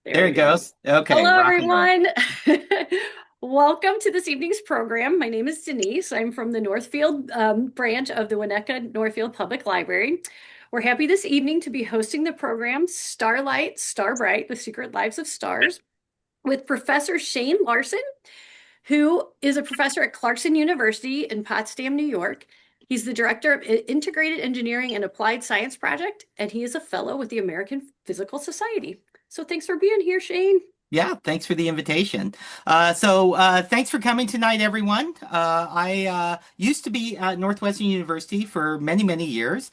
There There we it go. goes. Okay, Hello, rock and roll. everyone. Welcome to this evening's program. My name is Denise. I'm from the Northfield branch of the Winnetka-Northfield Public Library. We're happy this evening to be hosting the program Starlight, Starbright, The Secret Lives of Stars with Professor Shane Larson, who is a professor at Clarkson University in Potsdam, New York. He's the director of Integrated Engineering and Applied Science Project, and he is a fellow with the American Physical Society. So thanks for being here, Shane. Yeah, thanks for the invitation. Thanks for coming tonight, everyone. I used to be at Northwestern University for many, many years.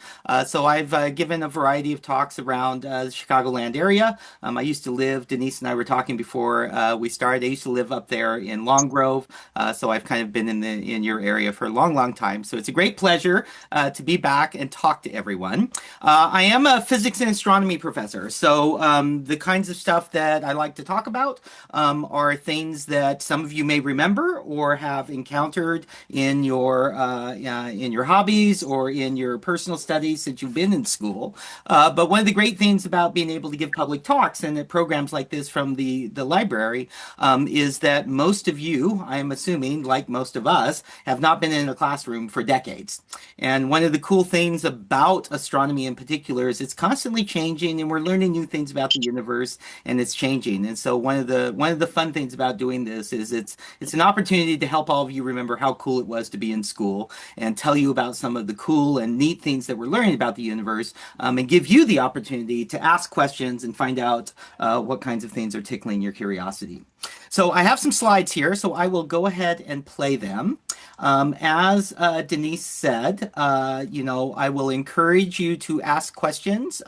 So I've given a variety of talks around the Chicagoland area. I used to live, Denise and I were talking before we started. I used to live up there in Long Grove. So I've kind of been in your area for a long, long time. So it's a great pleasure to be back and talk to everyone. I am a physics and astronomy professor. The kinds of stuff that I like to talk about are things that some of you may remember or have encountered in your hobbies or in your personal studies since you've been in school. But one of the great things about being able to give public talks and at programs like this from the library is that most of you, I am assuming, like most of us, have not been in a classroom for decades. And one of the cool things about astronomy in particular is it's constantly changing, and we're learning new things about the universe, and it's changing. And so one of the fun things about doing this is it's an opportunity to help all of you remember how cool it was to be in school, and tell you about some of the cool and neat things that we're learning about the universe, and give you the opportunity to ask questions and find out what kinds of things are tickling your curiosity. So I have some slides here, so I will go ahead and play them. As Denise said, I will encourage you to ask questions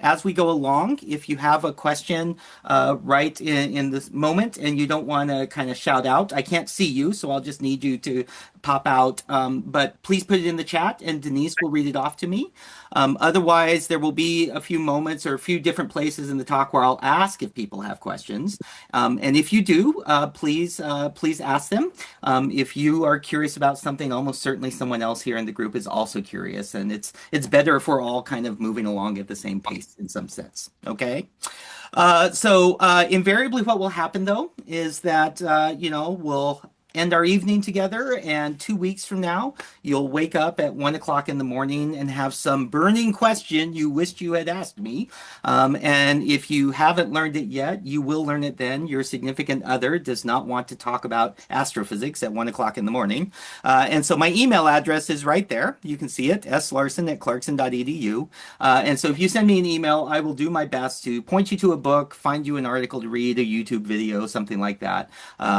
as we go along. If you have a question right in this moment and you don't want to kind of shout out, I can't see you, so I'll just need you to pop out. But please put it in the chat and Denise will read it off to me. Otherwise, there will be a few moments or a few different places in the talk where I'll ask if people have questions. And if you do, please ask them. If you are curious about something, almost certainly someone else here in the group is also curious, and it's better if we're all kind of moving along at the same pace in some sense. Okay. Invariably, what will happen though is that we'll end our evening together, and 2 weeks from now, you'll wake up at 1 o'clock in the morning and have some burning question you wished you had asked me. And if you haven't learned it yet, you will learn it then. Your significant other does not want to talk about astrophysics at 1 o'clock in the morning. And so my email address is right there. You can see it, slarson@clarkson.edu. And so if you send me an email, I will do my best to point you to a book, find you an article to read, a YouTube video, something like that,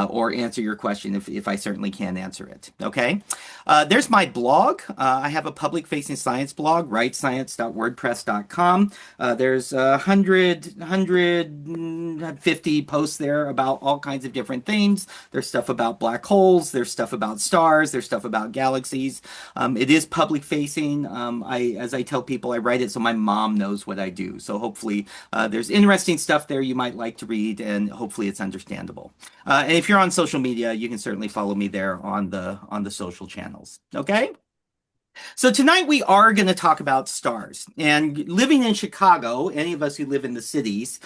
or answer your question if I certainly can answer it. Okay. There's my blog. I have a public-facing science blog, writescience.wordpress.com. There's 150 posts there about all kinds of different things. There's stuff about black holes. There's stuff about stars. There's stuff about galaxies. It is public-facing. As I tell people, I write it so my mom knows what I do. So hopefully there's interesting stuff there you might like to read, and hopefully it's understandable. And if you're on social media, you can certainly follow me there on the social channels. Okay. So tonight we are going to talk about stars. And living in Chicago, any of us who live in the cities,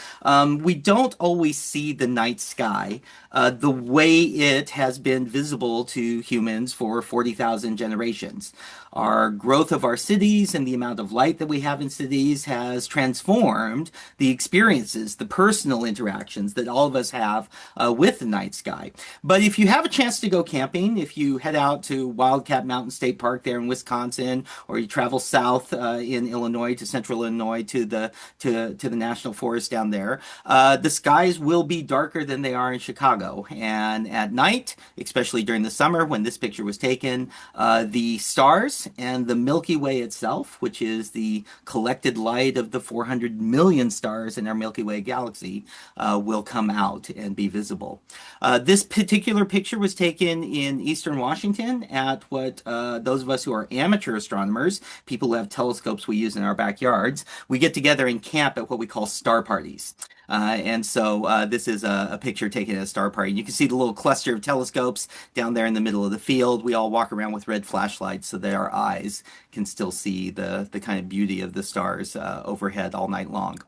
we don't always see the night sky the way it has been visible to humans for 40,000 generations. Our growth of our cities and the amount of light that we have in cities has transformed the experiences, the personal interactions that all of us have with the night sky. But if you have a chance to go camping, if you head out to Wildcat Mountain State Park there in Wisconsin, or you travel south in Illinois to central Illinois to the national forest down there, the skies will be darker than they are in Chicago. And at night, especially during the summer when this picture was taken, the stars and the Milky Way itself, which is the collected light of the 400 million stars in our Milky Way galaxy, will come out and be visible. This particular picture was taken in eastern Washington at what those of us who are amateur astronomers, people who have telescopes we use in our backyards, we get together and camp at what we call star parties. This is a picture taken at a star party. You can see the little cluster of telescopes down there in the middle of the field. We all walk around with red flashlights so that our eyes can still see the kind of beauty of the stars overhead all night long.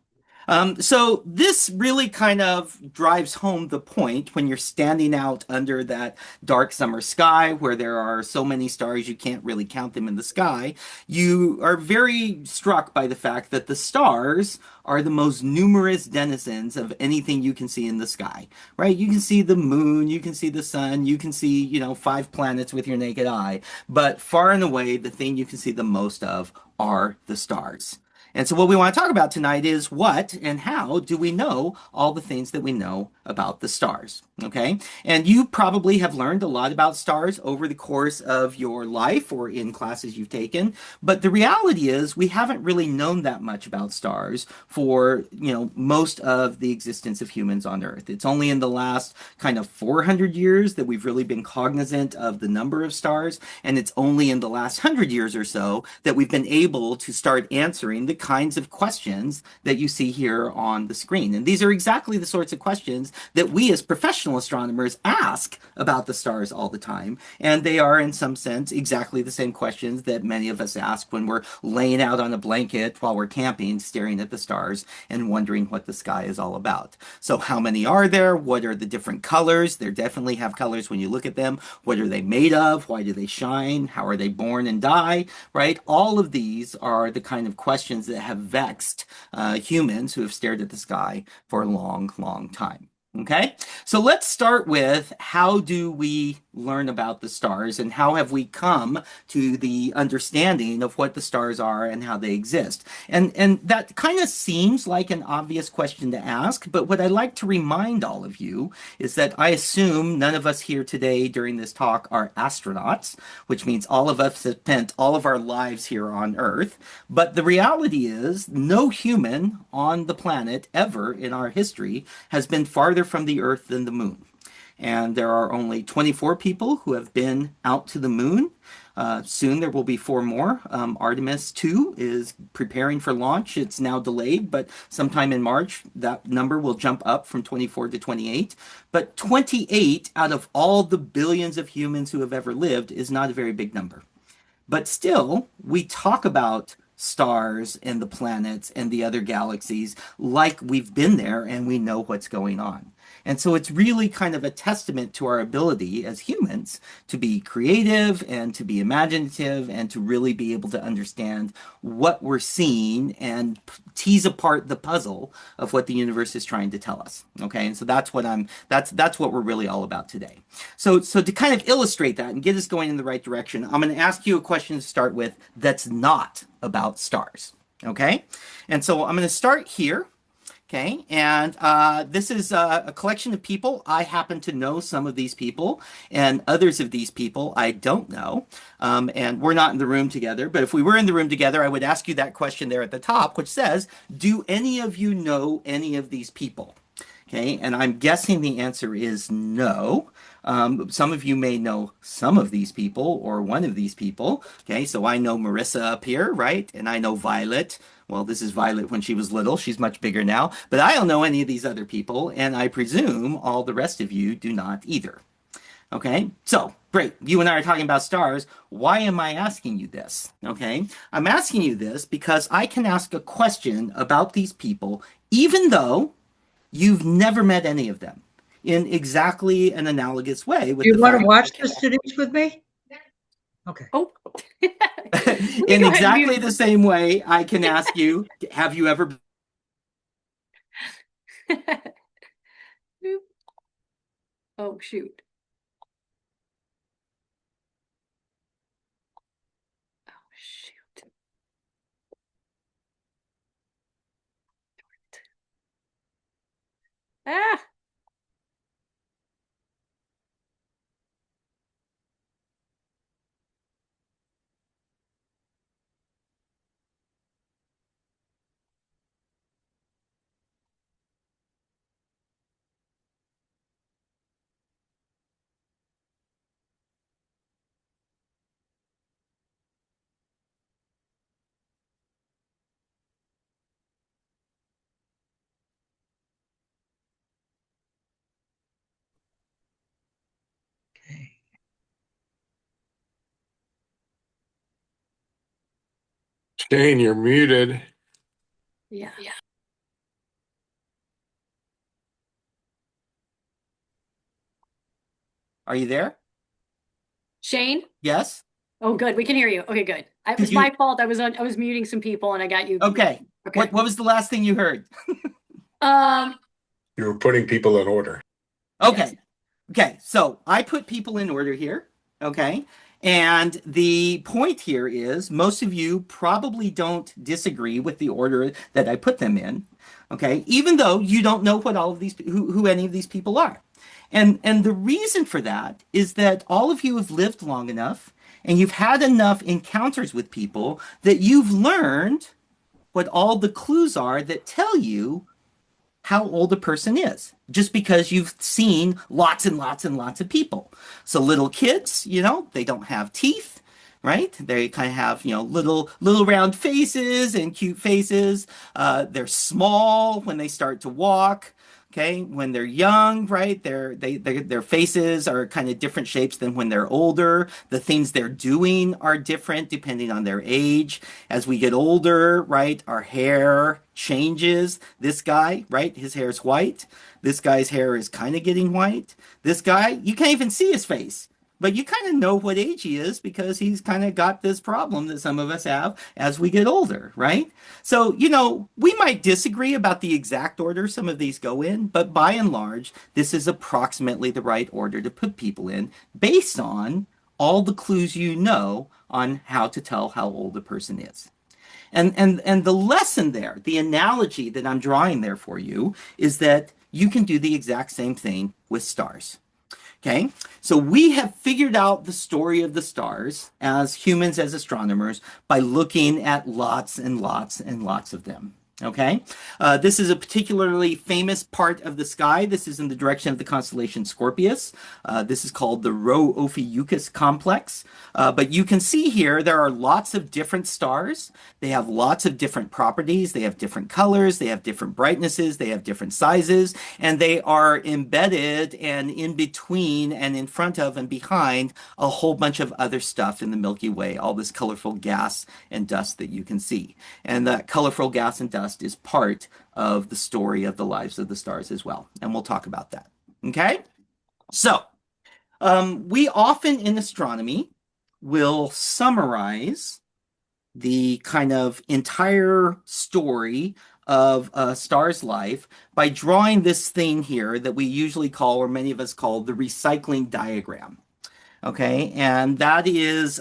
So this really kind of drives home the point when you're standing out under that dark summer sky where there are so many stars you can't really count them in the sky. You are very struck by the fact that the stars are the most numerous denizens of anything you can see in the sky, right? You can see the moon, you can see the sun, you can see, five planets with your naked eye, but far and away, the thing you can see the most of are the stars. And so, what we want to talk about tonight is what and how do we know all the things that we know about the stars? Okay. And you probably have learned a lot about stars over the course of your life or in classes you've taken. But the reality is, we haven't really known that much about stars for, most of the existence of humans on Earth. It's only in the last kind of 400 years that we've really been cognizant of the number of stars. And it's only in the last 100 years or so that we've been able to start answering the kinds of questions that you see here on the screen. And these are exactly the sorts of questions that we as professional astronomers ask about the stars all the time. And they are, in some sense, exactly the same questions that many of us ask when we're laying out on a blanket while we're camping, staring at the stars and wondering what the sky is all about. So, how many are there? What are the different colors? They definitely have colors when you look at them. What are they made of? Why do they shine? How are they born and die? Right? All of these are the kind of questions that have vexed humans who have stared at the sky for a long, long time. Okay, so let's start with how do we learn about the stars and how have we come to the understanding of what the stars are and how they exist? And that kind of seems like an obvious question to ask, but what I'd like to remind all of you is that I assume none of us here today during this talk are astronauts, which means all of us have spent all of our lives here on Earth. But the reality is, no human on the planet ever in our history has been farther from the Earth than the moon. And there are only 24 people who have been out to the moon. Soon there will be four more. Artemis 2 is preparing for launch. It's now delayed, but sometime in March, that number will jump up from 24 to 28. But 28 out of all the billions of humans who have ever lived is not a very big number. But still, we talk about stars and the planets and the other galaxies like we've been there and we know what's going on. And so it's really kind of a testament to our ability as humans to be creative and to be imaginative and to really be able to understand what we're seeing and tease apart the puzzle of what the universe is trying to tell us. Okay, and so that's what we're really all about today. So to kind of illustrate that and get us going in the right direction, I'm going to ask you a question to start with that's not about stars. Okay, and so I'm going to start here. Okay, and this is a collection of people. I happen to know some of these people, and others of these people I don't know. And we're not in the room together, but if we were in the room together, I would ask you that question there at the top, which says, do any of you know any of these people? Okay, and I'm guessing the answer is no. Some of you may know some of these people or one of these people. Okay, so I know Marissa up here, right? And I know Violet. Well, this is Violet when she was little. She's much bigger now. But I don't know any of these other people, and I presume all the rest of you do not either. Okay, so great. You and I are talking about stars. Why am I asking you this? Okay, I'm asking you this because I can ask a question about these people, even though you've never met any of them in exactly an analogous way with Do the you want to fact watch this Denise with me? Okay. Oh, let me in go ahead and exactly mute. the same way I can ask you, have you ever Oh, shoot. Oh, shoot. Ah, Okay. Shane, you're muted. yeah. Are you there? Shane? Yes? Oh, good. We can hear you. Okay, good. It Could was you? my fault. I was muting some people and I got you Okay. muted. Okay. What was the last thing you heard? Um, You were putting people in order. yes. Okay. Okay. So I put people in order here. Okay. And the point here is most of you probably don't disagree with the order that I put them in. Okay. Even though you don't know what all of these, who any of these people are. And the reason for that is that all of you have lived long enough and you've had enough encounters with people that you've learned what all the clues are that tell you how old a person is just because you've seen lots and lots and lots of people. So little kids, they don't have teeth, right? They kind of have, little round faces and cute faces. They're small when they start to walk. Okay, when they're young, right? Their faces are kind of different shapes than when they're older. The things they're doing are different depending on their age. As we get older, right, our hair changes. This guy, right, his hair is white. This guy's hair is kind of getting white. This guy, you can't even see his face. But you kind of know what age he is because he's kind of got this problem that some of us have as we get older, right? So, we might disagree about the exact order some of these go in, but by and large, this is approximately the right order to put people in based on all the clues you know on how to tell how old a person is. And the lesson there, the analogy that I'm drawing there for you is that you can do the exact same thing with stars. Okay, so we have figured out the story of the stars as humans, as astronomers, by looking at lots and lots and lots of them. Okay, this is a particularly famous part of the sky. This is in the direction of the constellation Scorpius. This is called the Rho Ophiuchus complex. But you can see here there are lots of different stars. They have lots of different properties. They have different colors. They have different brightnesses. They have different sizes. And they are embedded and in between and in front of and behind a whole bunch of other stuff in the Milky Way, all this colorful gas and dust that you can see. And that colorful gas and dust is part of the story of the lives of the stars as well. And we'll talk about that. Okay? So, we often in astronomy will summarize the kind of entire story of a star's life by drawing this thing here that we usually call, or many of us call, the recycling diagram. Okay, and that is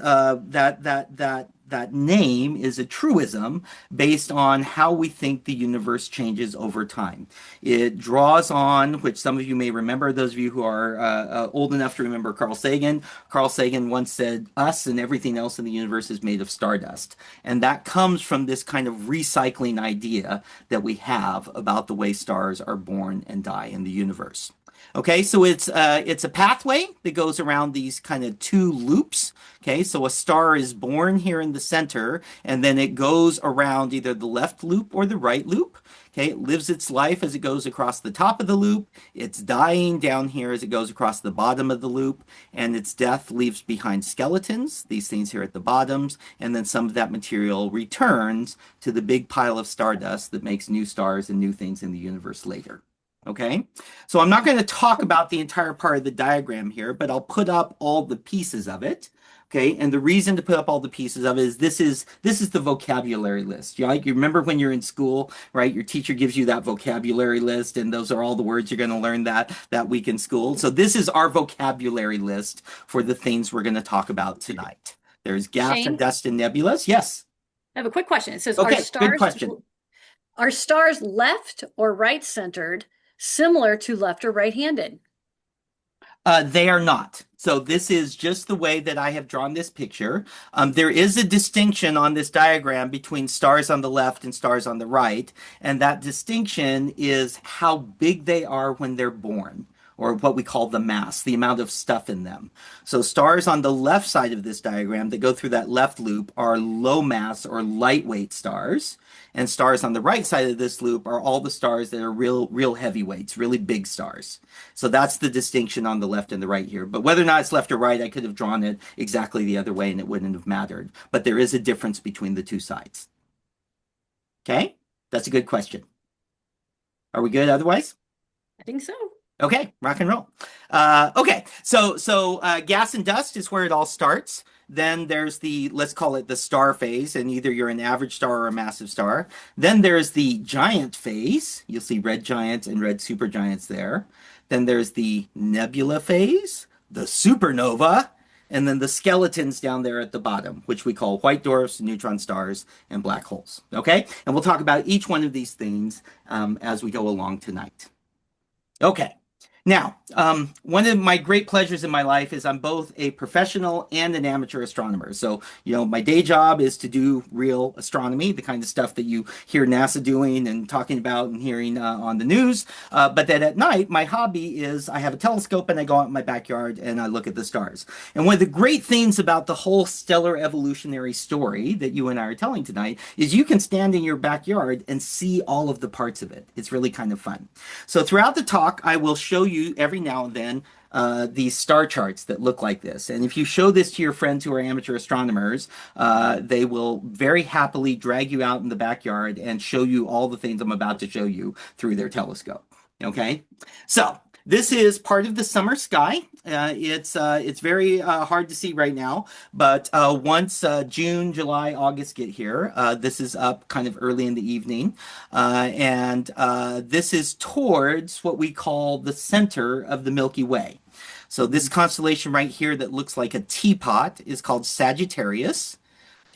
that name is a truism based on how we think the universe changes over time. It draws on, which some of you may remember, those of you who are old enough to remember Carl Sagan. Carl Sagan once said, "Us and everything else in the universe is made of stardust," and that comes from this kind of recycling idea that we have about the way stars are born and die in the universe. Okay, so it's a pathway that goes around these kind of two loops. Okay, so a star is born here in the center, and then it goes around either the left loop or the right loop. Okay, it lives its life as it goes across the top of the loop. It's dying down here as it goes across the bottom of the loop, and its death leaves behind skeletons, these things here at the bottoms, and then some of that material returns to the big pile of stardust that makes new stars and new things in the universe later. Okay, so I'm not going to talk about the entire part of the diagram here, but I'll put up all the pieces of it. Okay, and the reason to put up all the pieces of it is this is the vocabulary list. You remember when you're in school, right? Your teacher gives you that vocabulary list, and those are all the words you're going to learn that week in school. So this is our vocabulary list for the things we're going to talk about tonight. There's gas and Shane, dust and nebulas. Yes. I have a quick question. It says, Okay, good question. are stars left or right centered, similar to left or right-handed? They are not. So this is just the way that I have drawn this picture. There is a distinction on this diagram between stars on the left and stars on the right, and that distinction is how big they are when they're born, or what we call the mass, the amount of stuff in them. So stars on the left side of this diagram that go through that left loop are low mass or lightweight stars. And stars on the right side of this loop are all the stars that are real heavyweights, really big stars. So that's the distinction on the left and the right here. But whether or not it's left or right, I could have drawn it exactly the other way and it wouldn't have mattered. But there is a difference between the two sides. Okay? That's a good question. Are we good otherwise? I think so. Okay, rock and roll. Okay, so gas and dust is where it all starts. Then there's the, let's call it the star phase, and either you're an average star or a massive star. Then there's the giant phase. You'll see red giants and red supergiants there. Then there's the nebula phase, the supernova, and then the skeletons down there at the bottom, which we call white dwarfs, neutron stars, and black holes. Okay, and we'll talk about each one of these things as we go along tonight. Okay. Now, one of my great pleasures in my life is I'm both a professional and an amateur astronomer. So, my day job is to do real astronomy, the kind of stuff that you hear NASA doing and talking about and hearing on the news. But then at night, my hobby is I have a telescope and I go out in my backyard and I look at the stars. And one of the great things about the whole stellar evolutionary story that you and I are telling tonight is you can stand in your backyard and see all of the parts of it. It's really kind of fun. So throughout the talk, I will show you every now and then these star charts that look like this. And if you show this to your friends who are amateur astronomers, they will very happily drag you out in the backyard and show you all the things I'm about to show you through their telescope. Okay? So this is part of the summer sky. It's very hard to see right now, but once June, July, August get here, this is up kind of early in the evening, and this is towards what we call the center of the Milky Way. So this constellation right here that looks like a teapot is called Sagittarius.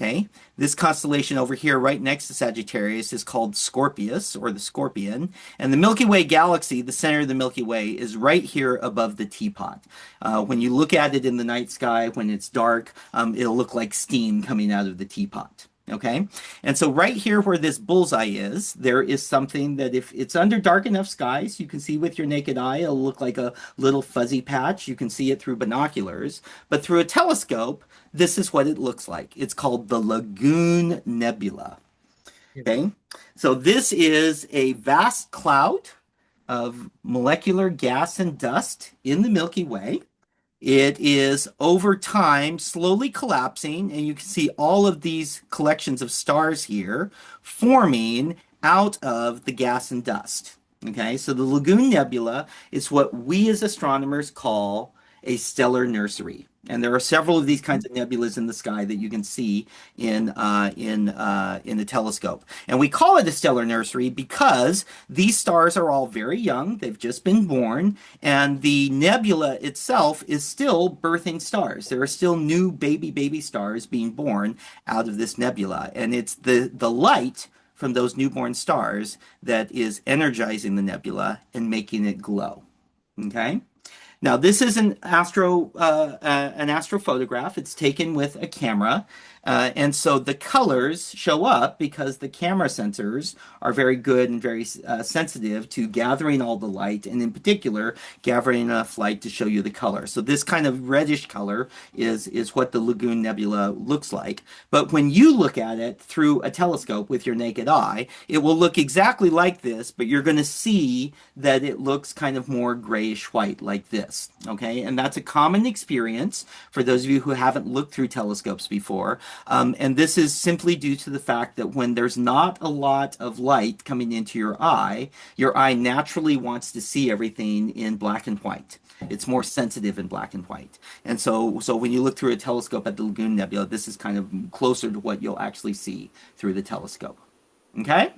Okay, this constellation over here right next to Sagittarius is called Scorpius, or the Scorpion. And the Milky Way galaxy, the center of the Milky Way, is right here above the teapot. When you look at it in the night sky, when it's dark, it'll look like steam coming out of the teapot. Okay, and so right here where this bullseye is, there is something that if it's under dark enough skies, you can see with your naked eye, it'll look like a little fuzzy patch. You can see it through binoculars, but through a telescope, this is what it looks like. It's called the Lagoon Nebula. Okay, so this is a vast cloud of molecular gas and dust in the Milky Way. It is over time slowly collapsing, and you can see all of these collections of stars here forming out of the gas and dust. Okay, so the Lagoon Nebula is what we as astronomers call a stellar nursery. And there are several of these kinds of nebulas in the sky that you can see in a telescope. And we call it a stellar nursery because these stars are all very young. They've just been born. And the nebula itself is still birthing stars. There are still new baby stars being born out of this nebula. And it's the light from those newborn stars that is energizing the nebula and making it glow. Okay? Now, this is an astrophotograph. It's taken with a camera. And so the colors show up because the camera sensors are very good and very sensitive to gathering all the light, and in particular, gathering enough light to show you the color. So this kind of reddish color is what the Lagoon Nebula looks like. But when you look at it through a telescope with your naked eye, it will look exactly like this, but you're going to see that it looks kind of more grayish white like this. Okay, and that's a common experience for those of you who haven't looked through telescopes before. And this is simply due to the fact that when there's not a lot of light coming into your eye naturally wants to see everything in black and white. It's more sensitive in black and white. And so when you look through a telescope at the Lagoon Nebula, this is kind of closer to what you'll actually see through the telescope. Okay?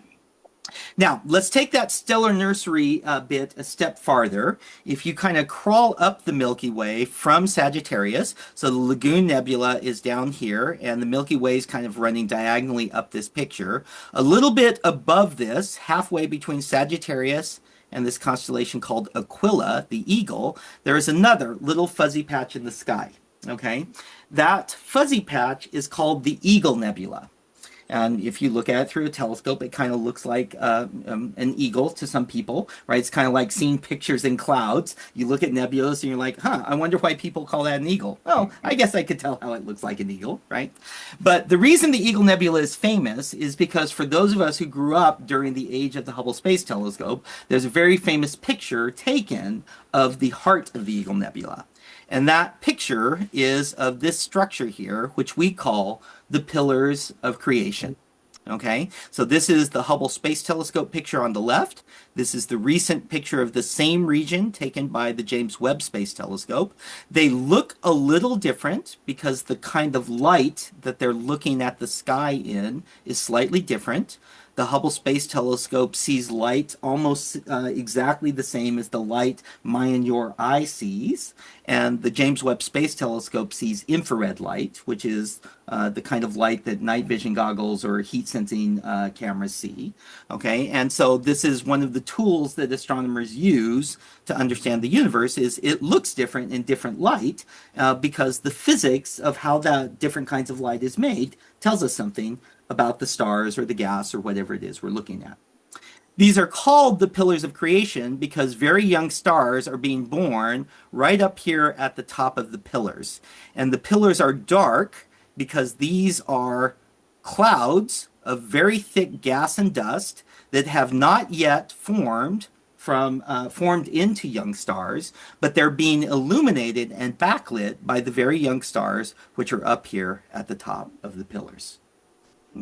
Now, let's take that stellar nursery bit a step farther. If you kind of crawl up the Milky Way from Sagittarius, so the Lagoon Nebula is down here, and the Milky Way is kind of running diagonally up this picture. A little bit above this, halfway between Sagittarius and this constellation called Aquila, the eagle, there is another little fuzzy patch in the sky. Okay? That fuzzy patch is called the Eagle Nebula. And if you look at it through a telescope, it kind of looks like an eagle to some people, right? It's kind of like seeing pictures in clouds. You look at nebulas and you're like, I wonder why people call that an eagle. Oh, I guess I could tell how it looks like an eagle, right? But the reason the Eagle Nebula is famous is because for those of us who grew up during the age of the Hubble Space Telescope, there's a very famous picture taken of the heart of the Eagle Nebula. And that picture is of this structure here, which we call the pillars of creation. Okay, so this is the Hubble Space Telescope picture on the left. This is the recent picture of the same region taken by the James Webb Space Telescope. They look a little different because the kind of light that they're looking at the sky in is slightly different. The Hubble Space Telescope sees light almost exactly the same as the light my and your eye sees. And the James Webb Space Telescope sees infrared light, which is the kind of light that night vision goggles or heat sensing cameras see. Okay, and so this is one of the tools that astronomers use to understand the universe. Is it looks different in different light because the physics of how that different kinds of light is made tells us something about the stars or the gas or whatever it is we're looking at. These are called the pillars of creation because very young stars are being born right up here at the top of the pillars. And the pillars are dark because these are clouds of very thick gas and dust that have not yet formed into young stars, but they're being illuminated and backlit by the very young stars, which are up here at the top of the pillars.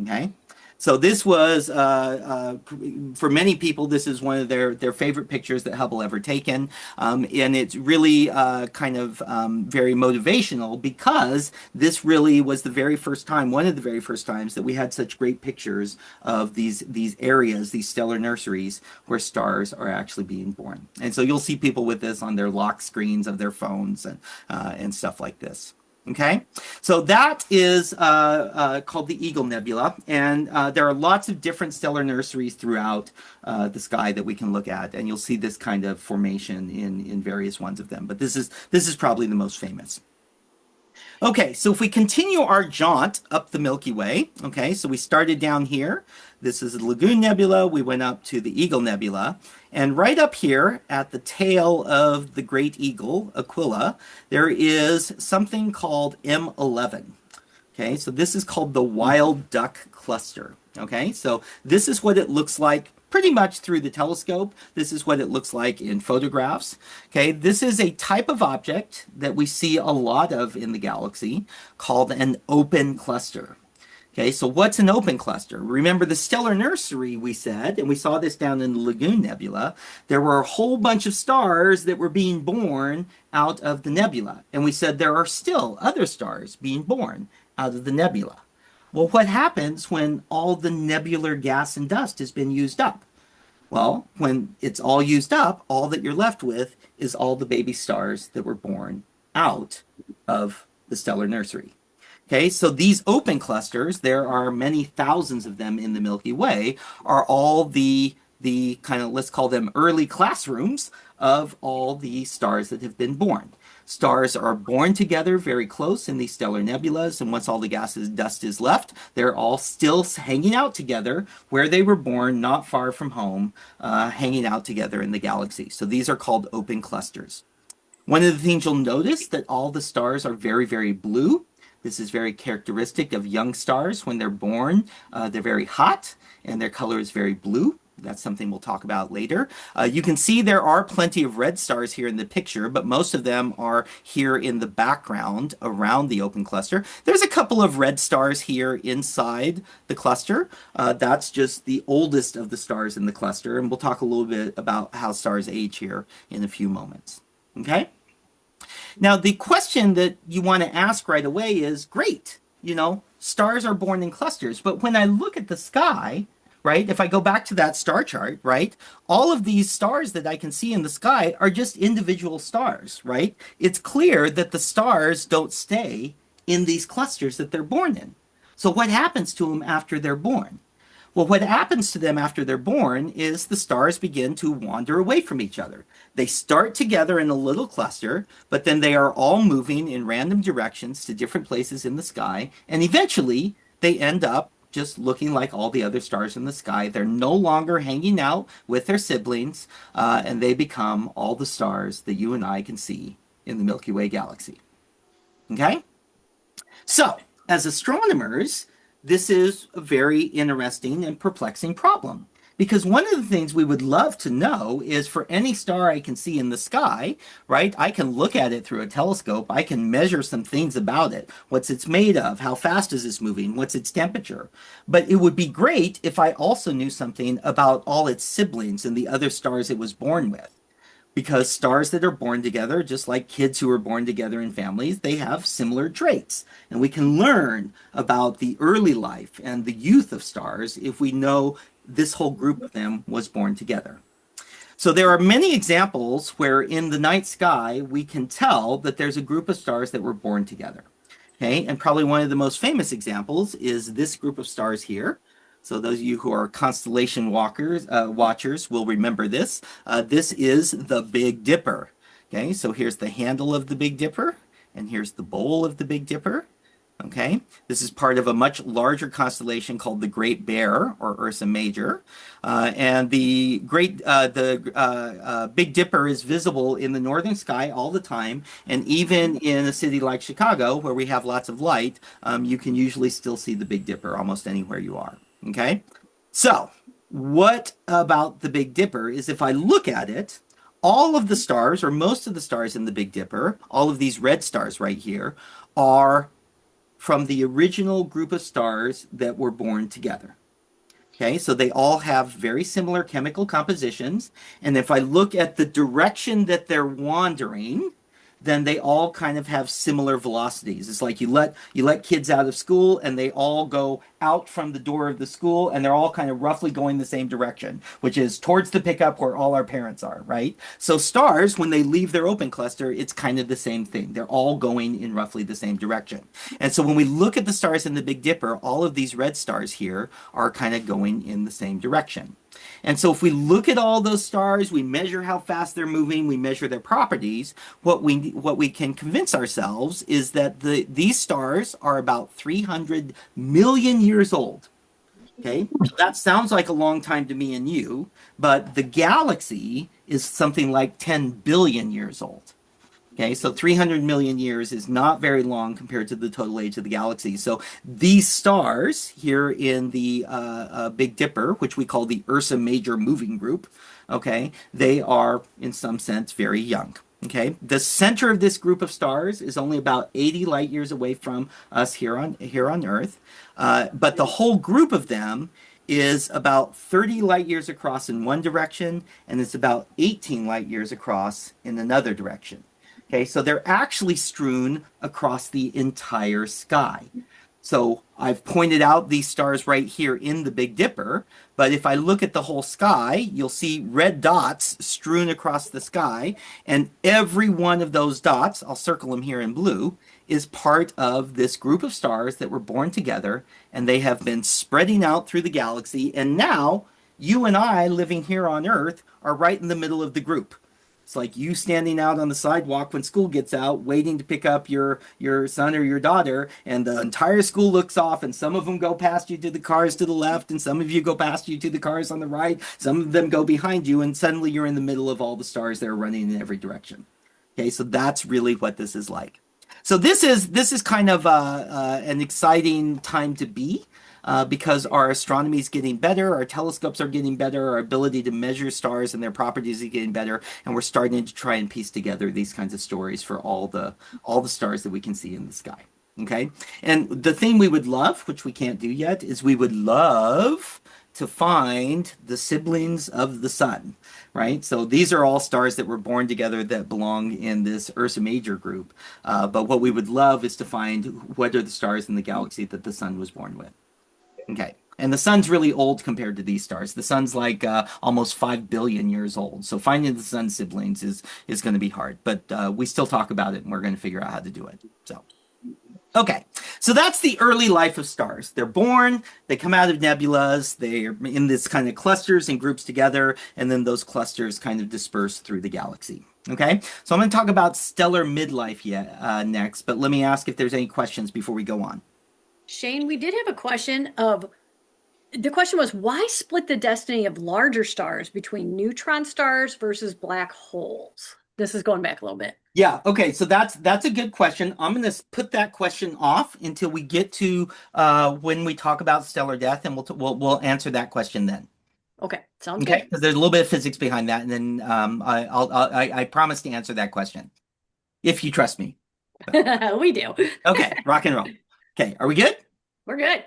Okay, so this was for many people, this is one of their favorite pictures that Hubble ever taken, and it's really kind of very motivational because this really was the very first time, one of the very first times that we had such great pictures of these areas, these stellar nurseries where stars are actually being born. And so you'll see people with this on their lock screens of their phones and stuff like this. Okay, so that is called the Eagle Nebula, and there are lots of different stellar nurseries throughout the sky that we can look at, and you'll see this kind of formation in various ones of them. But this is probably the most famous. Okay, so if we continue our jaunt up the Milky Way, okay, so we started down here. This is the Lagoon Nebula. We went up to the Eagle Nebula. And right up here at the tail of the Great Eagle, Aquila, there is something called M11. Okay, so this is called the Wild Duck Cluster. Okay, so this is what it looks like pretty much through the telescope. This is what it looks like in photographs. Okay, this is a type of object that we see a lot of in the galaxy called an open cluster. Okay, so what's an open cluster? Remember the stellar nursery we said, and we saw this down in the Lagoon Nebula, there were a whole bunch of stars that were being born out of the nebula. And we said there are still other stars being born out of the nebula. Well, what happens when all the nebular gas and dust has been used up? Well, when it's all used up, all that you're left with is all the baby stars that were born out of the stellar nursery. Okay, so these open clusters, there are many thousands of them in the Milky Way, are all the kind of, let's call them early classrooms of all the stars that have been born. Stars are born together very close in these stellar nebulas, and once all the gas and dust is left, they're all still hanging out together where they were born, not far from home, hanging out together in the galaxy. So these are called open clusters. One of the things you'll notice that all the stars are very, very blue. This is very characteristic of young stars. When they're born, they're very hot, and their color is very blue. That's something we'll talk about later. You can see there are plenty of red stars here in the picture, but most of them are here in the background around the open cluster. There's a couple of red stars here inside the cluster. That's just the oldest of the stars in the cluster, and we'll talk a little bit about how stars age here in a few moments. Okay? Now, the question that you want to ask right away is, great, you know, stars are born in clusters, but when I look at the sky, right, if I go back to that star chart, right, all of these stars that I can see in the sky are just individual stars, right? It's clear that the stars don't stay in these clusters that they're born in. So what happens to them after they're born? Well, what happens to them after they're born is the stars begin to wander away from each other. They start together in a little cluster, but then they are all moving in random directions to different places in the sky, and eventually they end up just looking like all the other stars in the sky. They're no longer hanging out with their siblings, and they become all the stars that you and I can see in the Milky Way galaxy. Okay? So, as astronomers, this is a very interesting and perplexing problem Because one of the things we would love to know is for any star I can see in the sky, right? I can look at it through a telescope. I can measure some things about it. What's it's made of? How fast is this moving? What's its temperature? But it would be great if I also knew something about all its siblings and the other stars it was born with. Because stars that are born together, just like kids who are born together in families, they have similar traits. And we can learn about the early life and the youth of stars if we know this whole group of them was born together. So there are many examples where in the night sky we can tell that there's a group of stars that were born together. Okay, and probably one of the most famous examples is this group of stars here. So those of you who are constellation watchers will remember this. This is the Big Dipper. Okay, so here's the handle of the Big Dipper, and here's the bowl of the Big Dipper. Okay, this is part of a much larger constellation called the Great Bear or Ursa Major, and the Big Dipper is visible in the northern sky all the time, and even in a city like Chicago, where we have lots of light, you can usually still see the Big Dipper almost anywhere you are. Okay, so what about the Big Dipper is if I look at it, all of the stars, or most of the stars in the Big Dipper, all of these red stars right here, are from the original group of stars that were born together. Okay, so they all have very similar chemical compositions. And if I look at the direction that they're wandering, then they all kind of have similar velocities. It's like you let kids out of school and they all go out from the door of the school and they're all kind of roughly going the same direction, which is towards the pickup where all our parents are, right? So stars, when they leave their open cluster, it's kind of the same thing. They're all going in roughly the same direction. And so when we look at the stars in the Big Dipper, all of these red stars here are kind of going in the same direction. And so if we look at all those stars, we measure how fast they're moving, we measure their properties, what we can convince ourselves is that these stars are about 300 million years old. Okay, that sounds like a long time to me and you, but the galaxy is something like 10 billion years old. Okay, so 300 million years is not very long compared to the total age of the galaxy. So these stars here in the Big Dipper, which we call the Ursa Major moving group, okay, they are in some sense very young. Okay, the center of this group of stars is only about 80 light years away from us here on Earth, but the whole group of them is about 30 light years across in one direction, and it's about 18 light years across in another direction. Okay, so they're actually strewn across the entire sky. So I've pointed out these stars right here in the Big Dipper, but if I look at the whole sky, you'll see red dots strewn across the sky, and every one of those dots, I'll circle them here in blue, is part of this group of stars that were born together, and they have been spreading out through the galaxy, and now you and I living here on Earth are right in the middle of the group. It's like you standing out on the sidewalk when school gets out, waiting to pick up your son or your daughter, and the entire school looks off, and some of them go past you to the cars to the left, and some of you go past you to the cars on the right. Some of them go behind you, and suddenly you're in the middle of all the stars that are running in every direction. Okay, so that's really what this is like. So this is kind of an exciting time to be. Because our astronomy is getting better, our telescopes are getting better, our ability to measure stars and their properties is getting better, and we're starting to try and piece together these kinds of stories for all the stars that we can see in the sky. Okay, and the thing we would love, which we can't do yet, is we would love to find the siblings of the sun, right? So these are all stars that were born together that belong in this Ursa Major group. But what we would love is to find what are the stars in the galaxy that the sun was born with. Okay, and the sun's really old compared to these stars. The sun's like almost 5 billion years old. So finding the sun's siblings is going to be hard, but we still talk about it and we're going to figure out how to do it. So, okay, so that's the early life of stars. They're born, they come out of nebulas, they're in this kind of clusters and groups together, and then those clusters kind of disperse through the galaxy. Okay, so I'm going to talk about stellar midlife next, but let me ask if there's any questions before we go on. Shane, we did have a question the question was, why split the destiny of larger stars between neutron stars versus black holes? This is going back a little bit. Yeah, okay, so that's a good question. I'm going to put that question off until we get to when we talk about stellar death, and we'll answer that question then. Okay, sounds Okay, good. because there's a little bit of physics behind that, and then I promise to answer that question if you trust me. We do. Okay, rock and roll. Okay, are we good? We're good.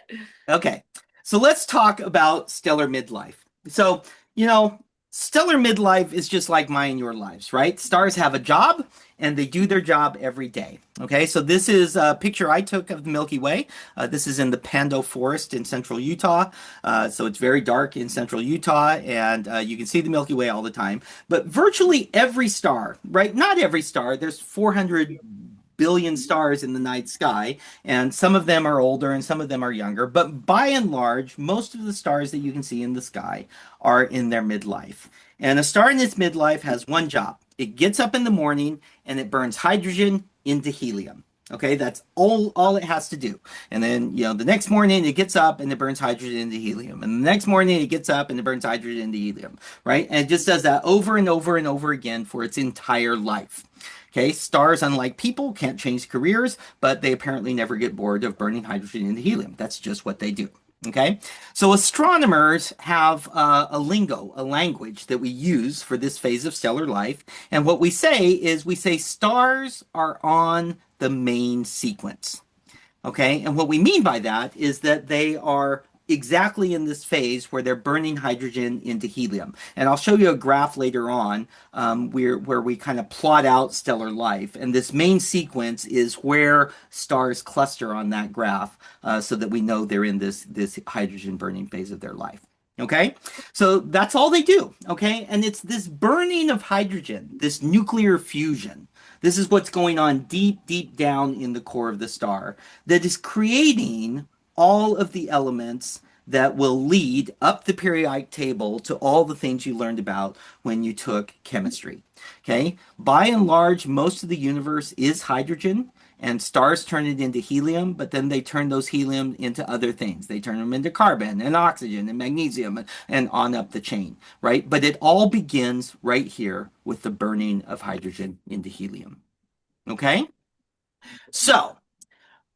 Okay, so let's talk about stellar midlife. So, you know, stellar midlife is just like my and your lives, right? Stars have a job and they do their job every day. Okay, so this is a picture I took of the Milky Way. This is in the Pando Forest in central Utah. So it's very dark in central Utah, and you can see the Milky Way all the time. But virtually every star, right? Not every star, there's 400 billion stars in the night sky, and some of them are older and some of them are younger. But by and large, most of the stars that you can see in the sky are in their midlife. And a star in its midlife has one job. It gets up in the morning and it burns hydrogen into helium. Okay, that's all it has to do. And then, the next morning it gets up and it burns hydrogen into helium. And the next morning it gets up and it burns hydrogen into helium, right? And it just does that over and over and over again for its entire life. Okay, stars, unlike people, can't change careers, but they apparently never get bored of burning hydrogen into helium. That's just what they do. Okay, so astronomers have a lingo, a language that we use for this phase of stellar life. And what we say is we say stars are on the main sequence. Okay, and what we mean by that is that they are exactly in this phase where they're burning hydrogen into helium. And I'll show you a graph later on where we kind of plot out stellar life. And this main sequence is where stars cluster on that graph so that we know they're in this hydrogen burning phase of their life. Okay, so that's all they do. Okay, and it's this burning of hydrogen, this nuclear fusion. This is what's going on deep, deep down in the core of the star that is creating all of the elements that will lead up the periodic table to all the things you learned about when you took chemistry. Okay, by and large, most of the universe is hydrogen, and stars turn it into helium, but then they turn those helium into other things. They turn them into carbon and oxygen and magnesium and on up the chain, right? But it all begins right here with the burning of hydrogen into helium. Okay? So,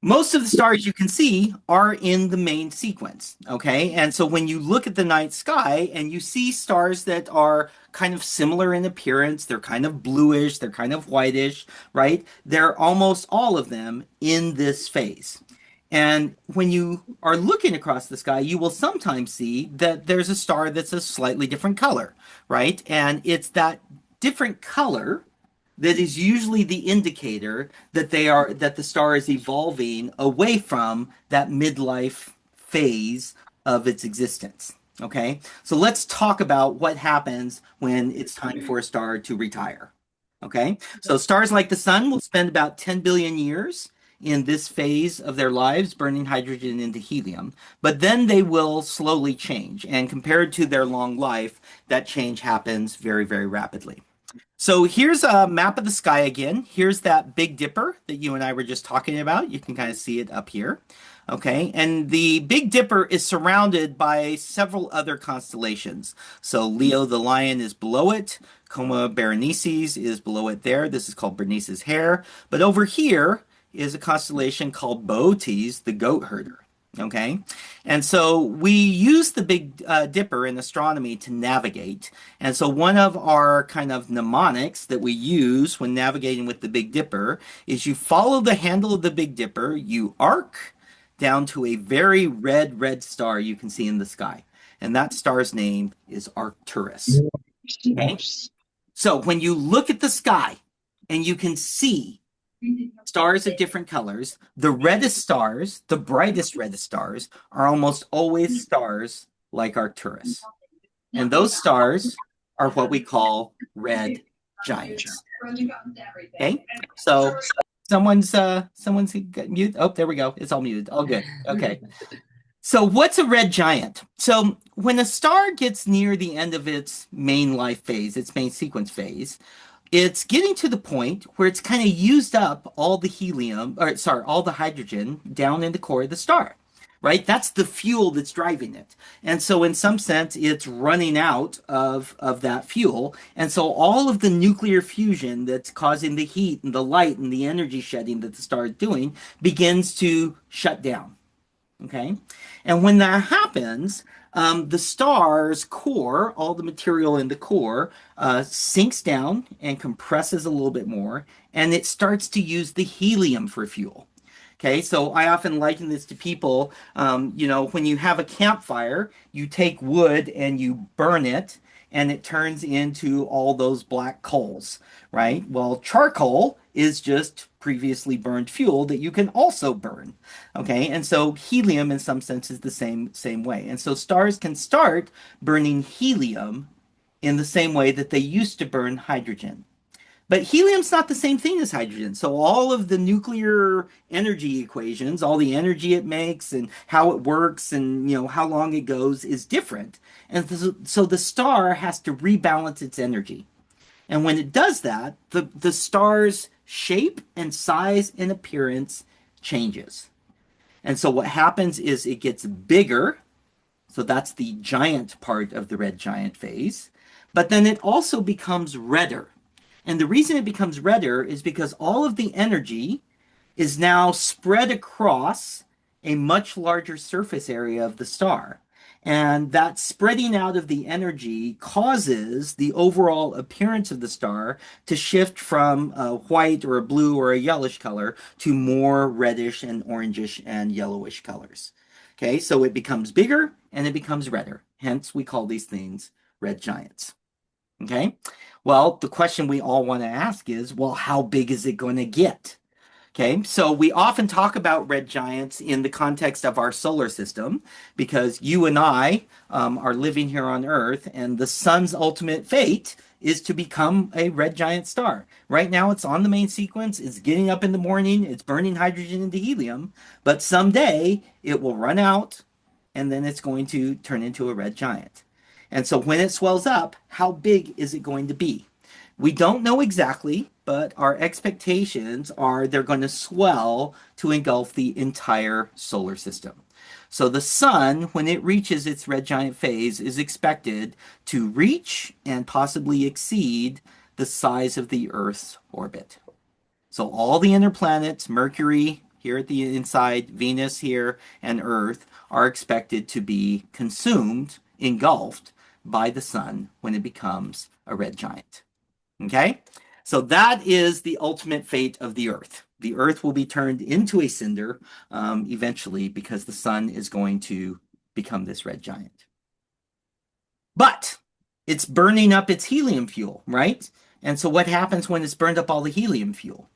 most of the stars you can see are in the main sequence, okay? And so when you look at the night sky and you see stars that are kind of similar in appearance, they're kind of bluish, they're kind of whitish, right? They're almost all of them in this phase. And when you are looking across the sky, you will sometimes see that there's a star that's a slightly different color, right? And it's that different color that is usually the indicator that the star is evolving away from that midlife phase of its existence. Okay, so let's talk about what happens when it's time for a star to retire. Okay, so stars like the sun will spend about 10 billion years in this phase of their lives burning hydrogen into helium, but then they will slowly change, and compared to their long life, that change happens very, very rapidly. So here's a map of the sky again. Here's that Big Dipper that you and I were just talking about. You can kind of see it up here. Okay, and the Big Dipper is surrounded by several other constellations. So Leo the Lion is below it. Coma Berenices is below it there. This is called Bernice's Hare. But over here is a constellation called Boötes, the goat herder. Okay, and so we use the Big Dipper in astronomy to navigate. And so one of our kind of mnemonics that we use when navigating with the Big Dipper is you follow the handle of the Big Dipper, you arc down to a very red, red star you can see in the sky. And that star's name is Arcturus. Okay, so when you look at the sky and you can see stars of different colors, the reddest stars, the brightest reddest stars, are almost always stars like Arcturus. And those stars are what we call red giants. Okay, so someone's mute. Oh, there we go. It's all muted. All good. Okay. So what's a red giant? So when a star gets near the end of its main life phase, its main sequence phase, it's getting to the point where it's kind of used up all the helium, or sorry, all the hydrogen down in the core of the star, right? That's the fuel that's driving it. And so in some sense, it's running out of that fuel. And so all of the nuclear fusion that's causing the heat and the light and the energy shedding that the star is doing begins to shut down. Okay. And when that happens, the star's core, all the material in the core, sinks down and compresses a little bit more, and it starts to use the helium for fuel. Okay, so I often liken this to people, when you have a campfire, you take wood and you burn it, and it turns into all those black coals, right? Well, charcoal is just previously burned fuel that you can also burn. Okay, and so helium in some sense is the same way. And so stars can start burning helium in the same way that they used to burn hydrogen. But helium's not the same thing as hydrogen. So all of the nuclear energy equations, all the energy it makes and how it works and how long it goes is different. And so the star has to rebalance its energy. And when it does that, the star's shape and size and appearance changes. And so what happens is it gets bigger. So that's the giant part of the red giant phase. But then it also becomes redder. And the reason it becomes redder is because all of the energy is now spread across a much larger surface area of the star. And that spreading out of the energy causes the overall appearance of the star to shift from a white or a blue or a yellowish color to more reddish and orangish and yellowish colors. Okay, so it becomes bigger and it becomes redder. Hence, we call these things red giants. Okay, well, the question we all want to ask is, well, how big is it going to get? Okay, so we often talk about red giants in the context of our solar system because you and I are living here on Earth, and the sun's ultimate fate is to become a red giant star. Right now, it's on the main sequence, it's getting up in the morning, it's burning hydrogen into helium, but someday it will run out and then it's going to turn into a red giant. And so when it swells up, how big is it going to be? We don't know exactly, but our expectations are they're going to swell to engulf the entire solar system. So the sun, when it reaches its red giant phase, is expected to reach and possibly exceed the size of the Earth's orbit. So all the inner planets, Mercury here at the inside, Venus here, and Earth, are expected to be consumed, engulfed by the sun when it becomes a red giant. Okay? So that is the ultimate fate of the Earth. The Earth will be turned into a cinder eventually because the sun is going to become this red giant. But it's burning up its helium fuel, right? And so what happens when it's burned up all the helium fuel?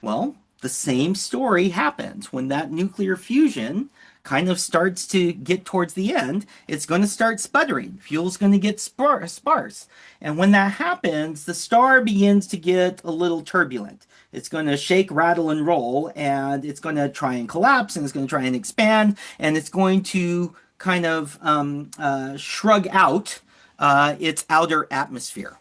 Well, the same story happens when that nuclear fusion kind of starts to get towards the end. It's going to start sputtering. Fuel's going to get sparse. And when that happens, the star begins to get a little turbulent. It's going to shake, rattle, and roll, and it's going to try and collapse, and it's going to try and expand, and it's going to kind of shrug out its outer atmosphere.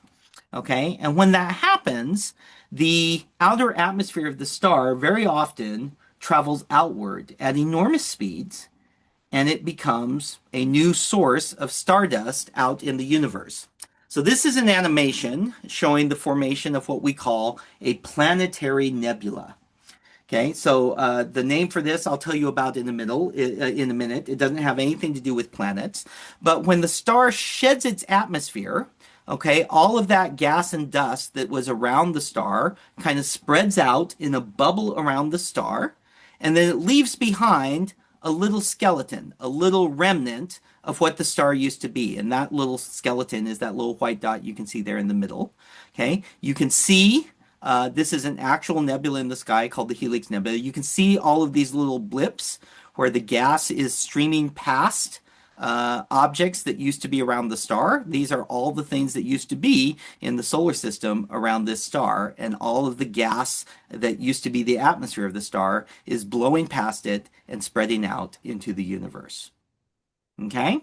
Okay, and when that happens, the outer atmosphere of the star very often travels outward at enormous speeds, and it becomes a new source of stardust out in the universe. So this is an animation showing the formation of what we call a planetary nebula. Okay, so the name for this I'll tell you about in a minute. It doesn't have anything to do with planets, but when the star sheds its atmosphere, okay, all of that gas and dust that was around the star kind of spreads out in a bubble around the star, and then it leaves behind a little skeleton, a little remnant of what the star used to be. And that little skeleton is that little white dot you can see there in the middle. Okay, you can see this is an actual nebula in the sky called the Helix Nebula. You can see all of these little blips where the gas is streaming past objects that used to be around the star. These are all the things that used to be in the solar system around this star, and all of the gas that used to be the atmosphere of the star is blowing past it and spreading out into the universe. Okay?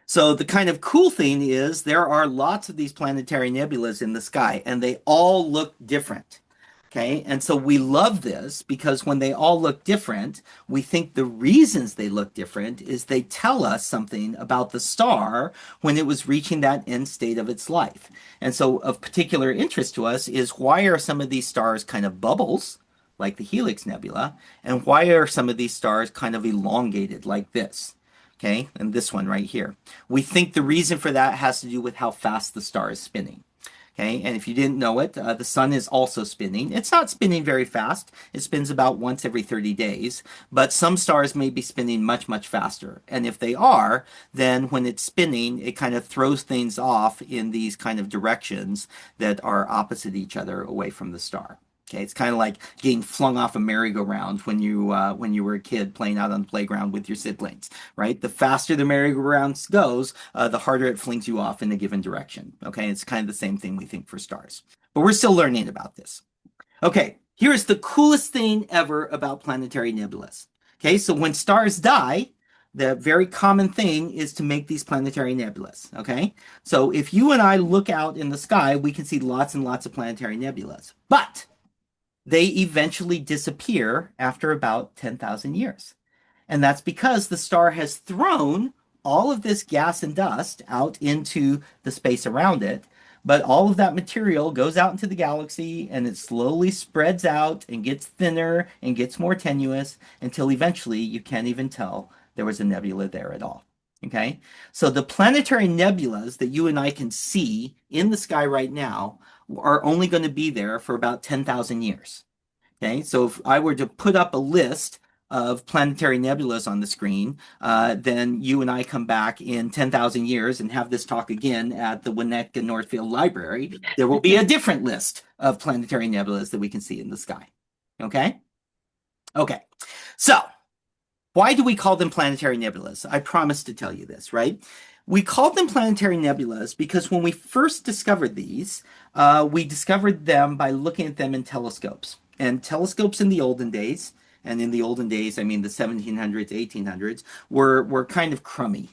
So the kind of cool thing is there are lots of these planetary nebulas in the sky, and they all look different. Okay, and so we love this because when they all look different, we think the reasons they look different is they tell us something about the star when it was reaching that end state of its life. And so of particular interest to us is why are some of these stars kind of bubbles like the Helix Nebula? And why are some of these stars kind of elongated like this? Okay, and this one right here. We think the reason for that has to do with how fast the star is spinning. Okay, and if you didn't know it, the sun is also spinning. It's not spinning very fast. It spins about once every 30 days, but some stars may be spinning much, much faster. And if they are, then when it's spinning, it kind of throws things off in these kind of directions that are opposite each other away from the star. Okay, it's kind of like getting flung off a merry-go-round when you were a kid playing out on the playground with your siblings, right? The faster the merry-go-round goes, the harder it flings you off in a given direction. Okay, it's kind of the same thing we think for stars, but we're still learning about this. Okay, here's the coolest thing ever about planetary nebulas. Okay, so when stars die, the very common thing is to make these planetary nebulas. Okay, so if you and I look out in the sky, we can see lots and lots of planetary nebulas, but they eventually disappear after about 10,000 years. And that's because the star has thrown all of this gas and dust out into the space around it. But all of that material goes out into the galaxy and it slowly spreads out and gets thinner and gets more tenuous until eventually you can't even tell there was a nebula there at all. Okay, so the planetary nebulas that you and I can see in the sky right now are only going to be there for about 10,000 years. Okay, so if I were to put up a list of planetary nebulas on the screen, then you and I come back in 10,000 years and have this talk again at the Winnetka-Northfield Library. There will be a different list of planetary nebulas that we can see in the sky. Okay? Okay, so why do we call them planetary nebulas? I promised to tell you this, right? We called them planetary nebulas because when we first discovered these, we discovered them by looking at them in telescopes. And telescopes in the olden days, and in the olden days, I mean the 1700s, 1800s, were kind of crummy.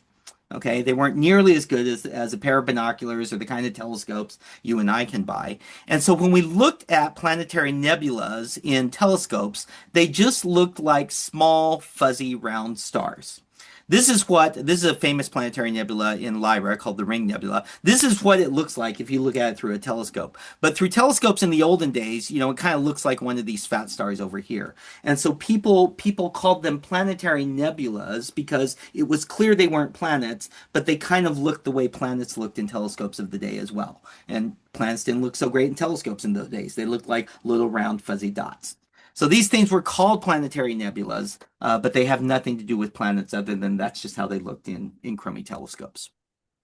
Okay, they weren't nearly as good as a pair of binoculars or the kind of telescopes you and I can buy. And so when we looked at planetary nebulas in telescopes, they just looked like small, fuzzy, round stars. This is a famous planetary nebula in Lyra called the Ring Nebula. This is what it looks like if you look at it through a telescope. But through telescopes in the olden days, you know, it kind of looks like one of these fat stars over here. And so people called them planetary nebulas because it was clear they weren't planets, but they kind of looked the way planets looked in telescopes of the day as well. And planets didn't look so great in telescopes in those days. They looked like little round fuzzy dots. So these things were called planetary nebulas, but they have nothing to do with planets other than that's just how they looked in crummy telescopes.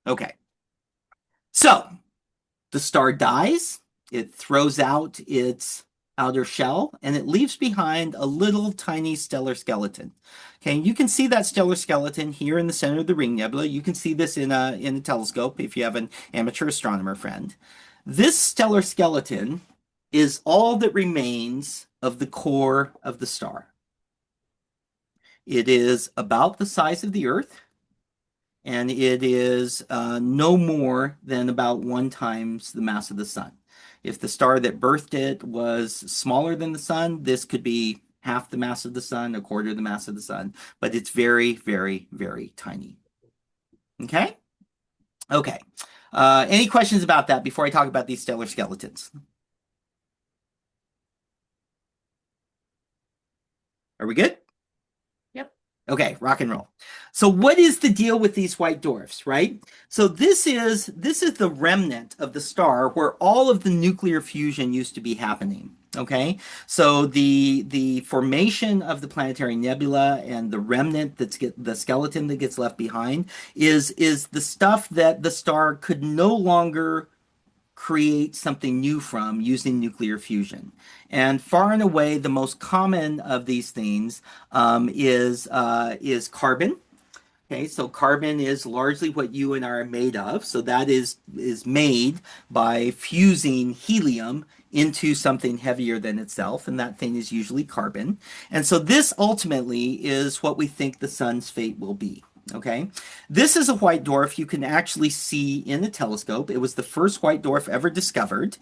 Okay. So the star dies, it throws out its outer shell, and it leaves behind a little tiny stellar skeleton. Okay, you can see that stellar skeleton here in the center of the Ring Nebula. You can see this in a telescope if you have an amateur astronomer friend. This stellar skeleton is all that remains of the core of the star. It is about the size of the Earth, and it is no more than about 1 times the mass of the sun. If the star that birthed it was smaller than the sun, this could be half the mass of the sun, a quarter of the mass of the sun, but it's very, very, very tiny. Okay? Okay. Any questions about that before I talk about these stellar skeletons? Are we good? Yep. Okay, rock and roll. So what is the deal with these white dwarfs, right? So this is the remnant of the star where all of the nuclear fusion used to be happening. Okay, so the formation of the planetary nebula and the remnant the skeleton that gets left behind is the stuff that the star could no longer create something new from using nuclear fusion. And far and away, the most common of these things is carbon. Okay, so carbon is largely what you and I are made of. So that is made by fusing helium into something heavier than itself, and that thing is usually carbon. And so this ultimately is what we think the sun's fate will be. Okay, this is a white dwarf you can actually see in a telescope. It was the first white dwarf ever discovered.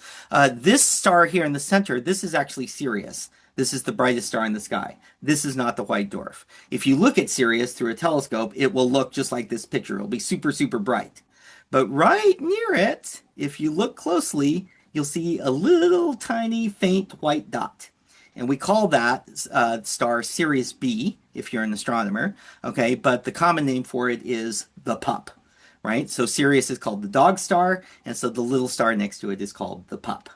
This star here in the center, this is actually Sirius. This is the brightest star in the sky. This is not the white dwarf. If you look at Sirius through a telescope, it will look just like this picture. It'll be super, super bright. But right near it, if you look closely, you'll see a little tiny faint white dot. And we call that star Sirius B if you're an astronomer, okay? But the common name for it is the pup, right? So Sirius is called the dog star, and so the little star next to it is called the pup.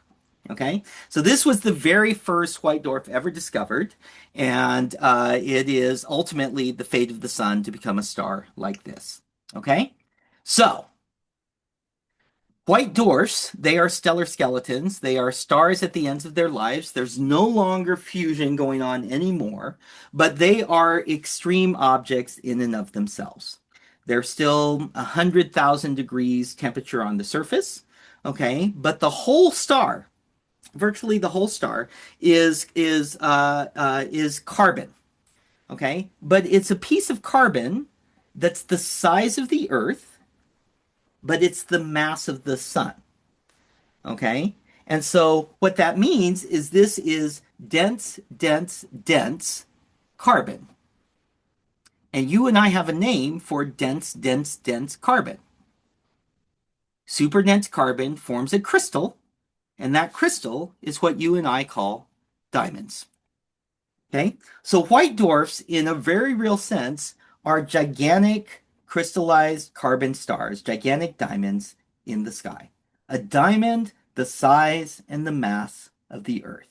Okay, so this was the very first white dwarf ever discovered, and it is ultimately the fate of the sun to become a star like this. Okay, so white dwarfs, they are stellar skeletons. They are stars at the ends of their lives. There's no longer fusion going on anymore, but they are extreme objects in and of themselves. They're still 100,000 degrees temperature on the surface, okay, but the whole star, virtually the whole star, is carbon. Okay, but it's a piece of carbon that's the size of the Earth, but it's the mass of the sun. Okay, and so what that means is this is dense, dense, dense carbon, and you and I have a name for dense, dense, dense carbon. Super dense carbon forms a crystal. And that crystal is what you and I call diamonds. Okay? So white dwarfs, in a very real sense, are gigantic crystallized carbon stars, gigantic diamonds in the sky. A diamond the size and the mass of the Earth.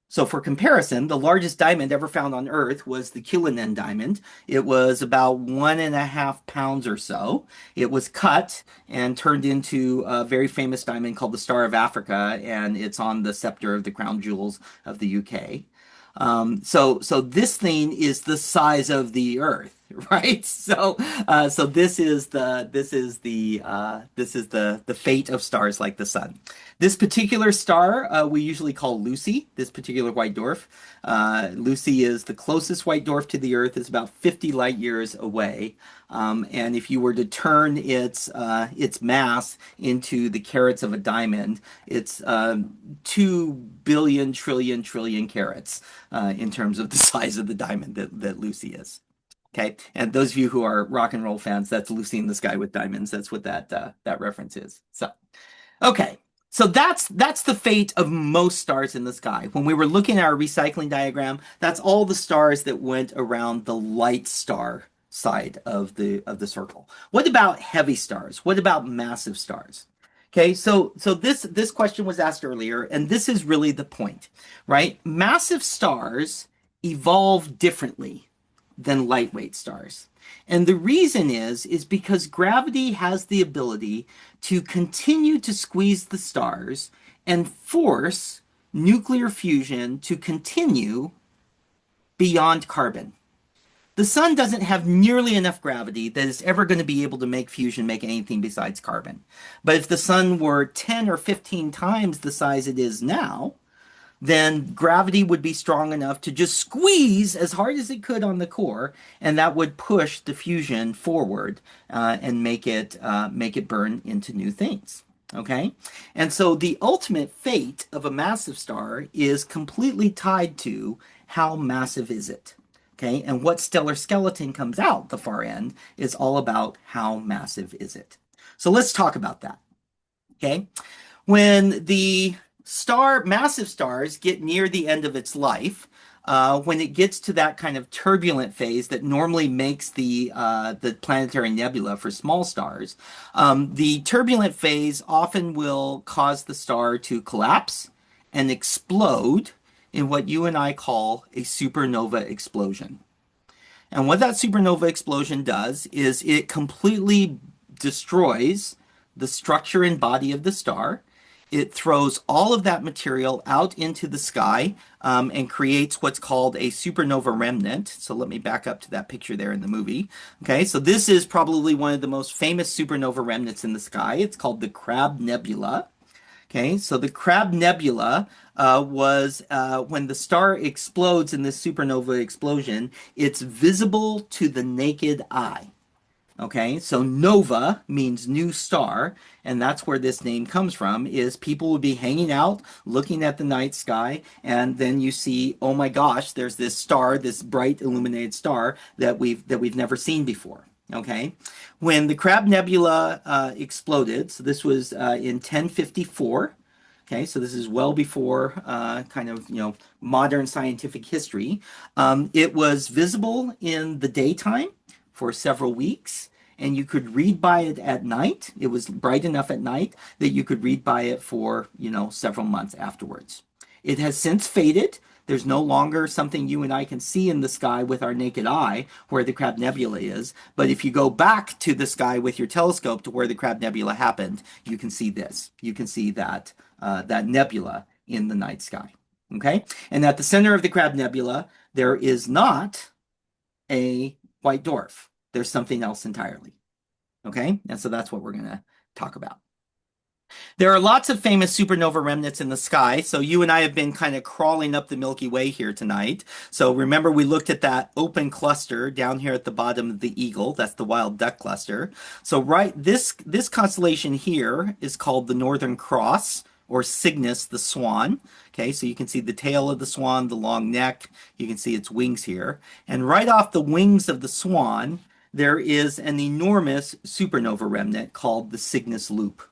So for comparison, the largest diamond ever found on Earth was the Cullinan diamond. It was about 1.5 pounds or so. It was cut and turned into a very famous diamond called the Star of Africa, and it's on the scepter of the crown jewels of the UK. So this thing is the size of the Earth, right? So this is the fate of stars like the sun. This particular star we usually call Lucy. This particular white dwarf, Lucy is the closest white dwarf to the Earth. It's about 50 light years away. And if you were to turn its mass into the carats of a diamond, it's 2 billion trillion carats in terms of the size of the diamond that Lucy is. Okay, and those of you who are rock and roll fans, that's Lucy in the Sky with Diamonds. That's what that reference is. So, okay. So that's the fate of most stars in the sky. When we were looking at our recycling diagram, that's all the stars that went around the light star side of the circle. What about heavy stars? What about massive stars? Okay, so this question was asked earlier, and this is really the point, right? Massive stars evolve differently than lightweight stars. And the reason is because gravity has the ability to continue to squeeze the stars and force nuclear fusion to continue beyond carbon. The sun doesn't have nearly enough gravity that it's ever going to be able to make fusion make anything besides carbon. But if the sun were 10 or 15 times the size it is now, then gravity would be strong enough to just squeeze as hard as it could on the core, and that would push the fusion forward and make it burn into new things. Okay, and so the ultimate fate of a massive star is completely tied to how massive is it. Okay, and what stellar skeleton comes out the far end is all about how massive is it. So let's talk about that. Okay, when the massive stars get near the end of its life, when it gets to that kind of turbulent phase that normally makes the planetary nebula for small stars, the turbulent phase often will cause the star to collapse and explode in what you and I call a supernova explosion. And what that supernova explosion does is it completely destroys the structure and body of the star. It throws all of that material out into the sky and creates what's called a supernova remnant. So let me back up to that picture there in the movie. Okay, so this is probably one of the most famous supernova remnants in the sky. It's called the Crab Nebula. Okay, so the Crab Nebula was when the star explodes in this supernova explosion, it's visible to the naked eye. Okay, so nova means new star, and that's where this name comes from, is people would be hanging out, looking at the night sky, and then you see, oh my gosh, there's this star, this bright illuminated star that we've never seen before. Okay, when the Crab Nebula exploded, so this was in 1054, Okay, so this is well before kind of, modern scientific history. It was visible in the daytime for several weeks, and you could read by it at night. It was bright enough at night that you could read by it for, several months afterwards. It has since faded. There's no longer something you and I can see in the sky with our naked eye where the Crab Nebula is. But if you go back to the sky with your telescope to where the Crab Nebula happened, you can see this. You can see that nebula in the night sky. Okay? And at the center of the Crab Nebula, there is not a white dwarf. There's something else entirely. Okay? And so that's what we're going to talk about. There are lots of famous supernova remnants in the sky. So you and I have been kind of crawling up the Milky Way here tonight. So remember, we looked at that open cluster down here at the bottom of the Eagle. That's the wild duck cluster. So this constellation here is called the Northern Cross, or Cygnus, the swan. Okay, so you can see the tail of the swan, the long neck. You can see its wings here. And right off the wings of the swan, there is an enormous supernova remnant called the Cygnus Loop.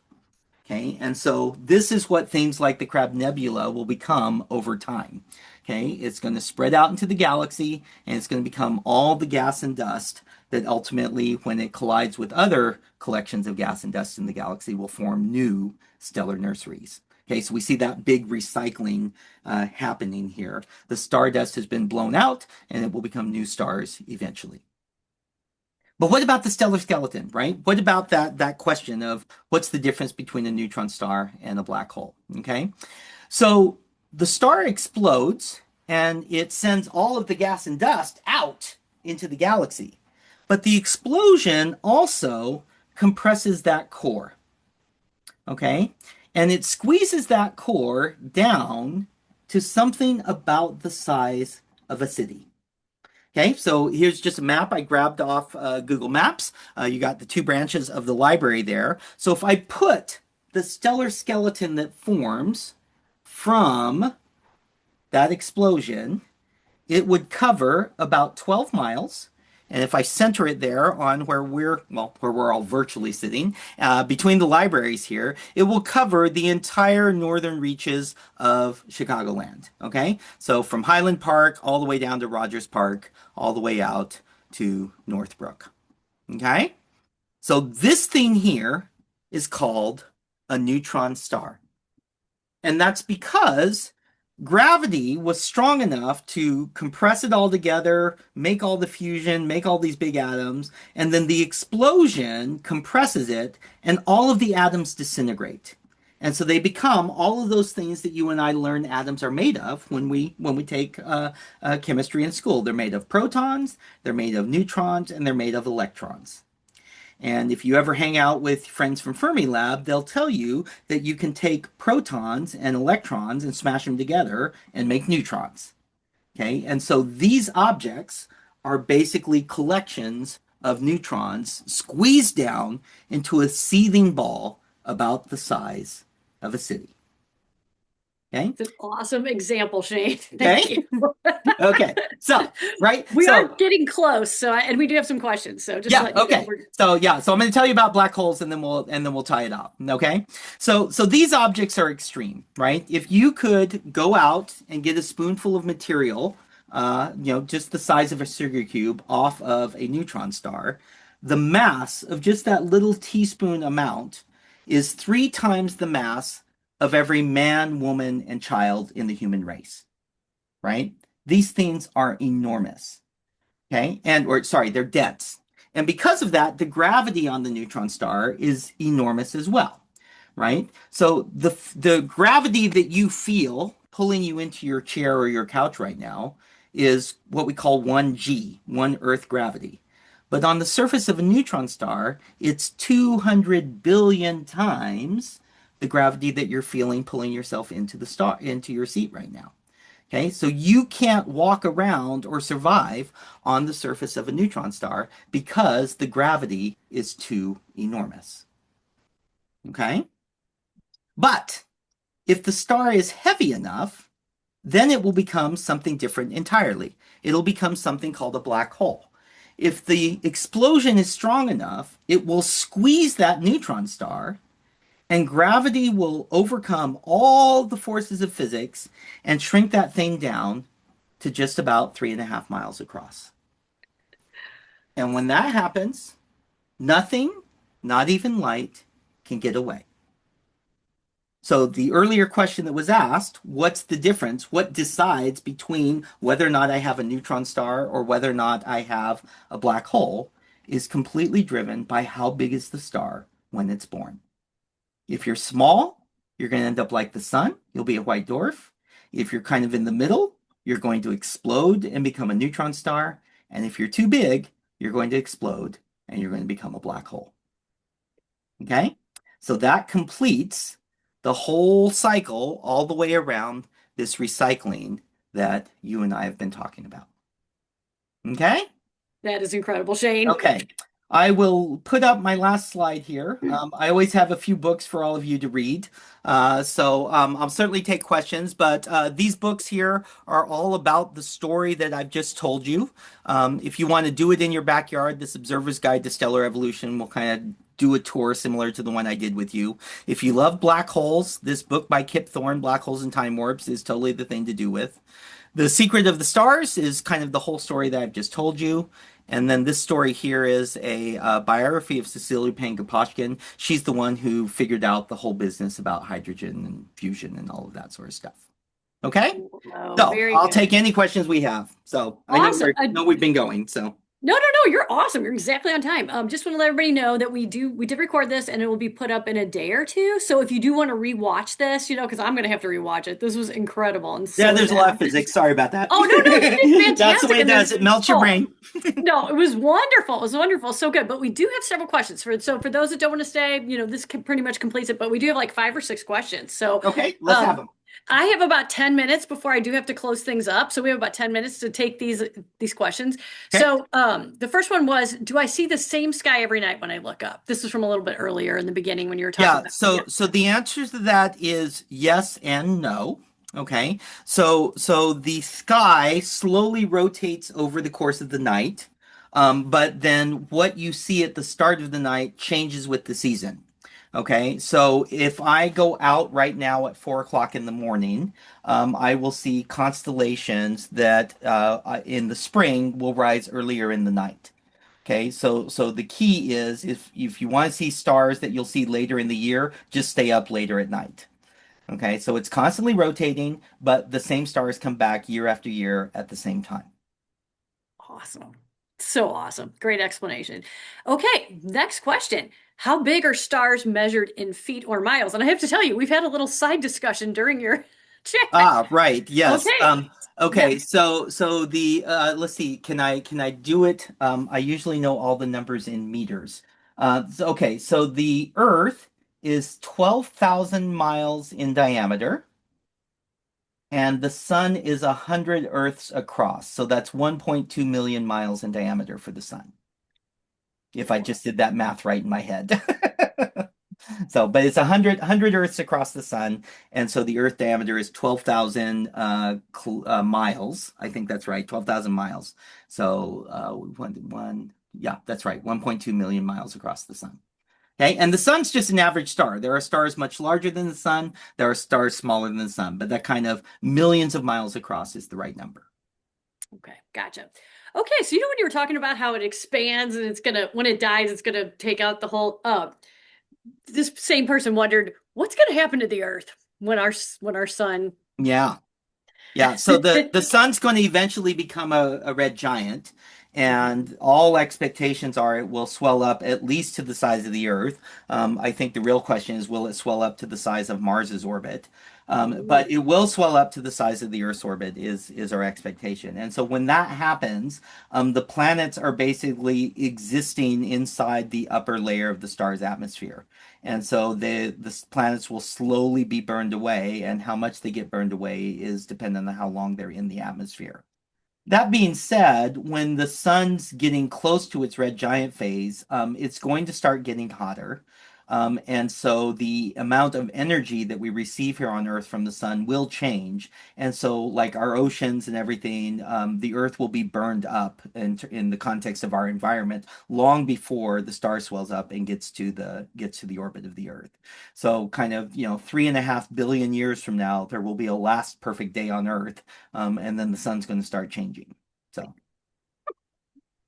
Okay, and so this is what things like the Crab Nebula will become over time. Okay, it's going to spread out into the galaxy, and it's going to become all the gas and dust that ultimately, when it collides with other collections of gas and dust in the galaxy, will form new stellar nurseries. Okay, so we see that big recycling happening here. The stardust has been blown out, and it will become new stars eventually. But what about the stellar skeleton, right? What about that question of what's the difference between a neutron star and a black hole, okay? So the star explodes, and it sends all of the gas and dust out into the galaxy. But the explosion also compresses that core, okay? And it squeezes that core down to something about the size of a city. Okay, so here's just a map I grabbed off Google Maps. You got the two branches of the library there. So if I put the stellar skeleton that forms from that explosion, it would cover about 12 miles. And if I center it there on where we're all virtually sitting, between the libraries here, it will cover the entire northern reaches of Chicagoland. Okay? So from Highland Park all the way down to Rogers Park, all the way out to Northbrook. Okay? So this thing here is called a neutron star. And that's because gravity was strong enough to compress it all together, make all the fusion, make all these big atoms, and then the explosion compresses it, and all of the atoms disintegrate. And so they become all of those things that you and I learn atoms are made of when we take chemistry in school. They're made of protons, they're made of neutrons, and they're made of electrons. And if you ever hang out with friends from Fermilab, they'll tell you that you can take protons and electrons and smash them together and make neutrons. Okay, and so these objects are basically collections of neutrons squeezed down into a seething ball about the size of a city. Okay. It's an awesome example, Shane. Thank you. Okay. So, right. We are getting close. And we do have some questions. So just let you okay. know. So I'm going to tell you about black holes, and then we'll tie it up. Okay. So these objects are extreme, right? If you could go out and get a spoonful of material, just the size of a sugar cube off of a neutron star, the mass of just that little teaspoon amount is 3 times the mass of every man, woman, and child in the human race, right? These things are enormous, okay? They're dense. And because of that, the gravity on the neutron star is enormous as well, right? So the gravity that you feel pulling you into your chair or your couch right now is what we call 1G, 1 Earth gravity. But on the surface of a neutron star, it's 200 billion times the gravity that you're feeling pulling yourself into your seat right now. Okay, so you can't walk around or survive on the surface of a neutron star because the gravity is too enormous. Okay? But if the star is heavy enough, then it will become something different entirely. It'll become something called a black hole. If the explosion is strong enough, it will squeeze that neutron star, And gravity will overcome all the forces of physics and shrink that thing down to just about 3.5 miles across. And when that happens, nothing, not even light, can get away. So the earlier question that was asked, what's the difference? What decides between whether or not I have a neutron star or whether or not I have a black hole is completely driven by how big is the star when it's born. If you're small, you're going to end up like the sun. You'll be a white dwarf. If you're kind of in the middle, you're going to explode and become a neutron star. And if you're too big, you're going to explode and you're going to become a black hole. Okay? So that completes the whole cycle all the way around this recycling that you and I have been talking about. Okay? That is incredible, Shane. Okay. I will put up my last slide here. I always have a few books for all of you to read. So I'll certainly take questions, but these books here are all about the story that I've just told you. If you want to do it in your backyard, this Observer's Guide to Stellar Evolution will kind of do a tour similar to the one I did with you. If you love black holes, this book by Kip Thorne, Black Holes and Time Warps, is totally the thing to do with. The Secret of the Stars is kind of the whole story that I've just told you. And then this story here is a biography of Cecilia Payne-Gaposchkin. She's the one who figured out the whole business about hydrogen and fusion and all of that sort of stuff. Okay? Oh, So very I'll good. take any questions we have. So Awesome. I know we've been going. So No, you're awesome. You're exactly on time. Just want to let everybody know that we did record this and it will be put up in a day or two. So if you do want to rewatch this, because I'm gonna have to rewatch it. This was incredible and yeah, so there's a lot of fast. physics. Sorry about that. Oh, no, you did fantastic. That's the way it in does. this. It melts your Oh, brain. No, it was wonderful. It was wonderful. So good. But we do have several questions for those that don't want to stay, this pretty much completes it, but we do have like 5 or 6 questions. So Okay, let's have them. I have about 10 minutes before I do have to close things up. So we have about 10 minutes to take these questions. Okay. So the first one was, do I see the same sky every night when I look up? This was from a little bit earlier in the beginning when you were talking Yeah, about so the answer to that is yes and no. Okay. So the sky slowly rotates over the course of the night. But then what you see at the start of the night changes with the season. Okay, so if I go out right now at 4 o'clock in the morning, I will see constellations that in the spring will rise earlier in the night. Okay, so the key is if you want to see stars that you'll see later in the year, just stay up later at night. Okay, so it's constantly rotating, but the same stars come back year after year at the same time. Awesome. So awesome. Great explanation. Okay, next question. How big are stars measured in feet or miles? And I have to tell you, we've had a little side discussion during your chat. Ah, right. Yes. Okay. Okay. Yeah. So the let's see. Can I do it? I usually know all the numbers in meters. Okay. So the Earth is 12,000 miles in diameter, and the Sun is 100 Earths across. So that's 1.2 million miles in diameter for the Sun. If I just did that math right in my head. So, but it's 100 Earths across the sun, and so the Earth diameter is 12,000 miles. I think that's right, 12,000 miles. So, yeah, that's right, 1.2 million miles across the sun. Okay, and the sun's just an average star. There are stars much larger than the sun. There are stars smaller than the sun, but that kind of millions of miles across is the right number. Okay, gotcha. Okay, so when you were talking about how it expands and when it dies, it's gonna take out the whole this same person wondered what's going to happen to the Earth when our sun. Yeah. Yeah, so the sun's going to eventually become a red giant, and all expectations are it will swell up at least to the size of the Earth. I think the real question is, will it swell up to the size of Mars's orbit? But it will swell up to the size of the Earth's orbit is our expectation. And so when that happens, the planets are basically existing inside the upper layer of the star's atmosphere. And so the planets will slowly be burned away, and how much they get burned away is dependent on how long they're in the atmosphere. That being said, when the sun's getting close to its red giant phase, it's going to start getting hotter. And so the amount of energy that we receive here on Earth from the sun will change. And so, like our oceans and everything, the Earth will be burned up in the context of our environment long before the star swells up and gets to the orbit of the Earth. So, kind of, 3.5 billion years from now, there will be a last perfect day on Earth, and then the sun's going to start changing. So.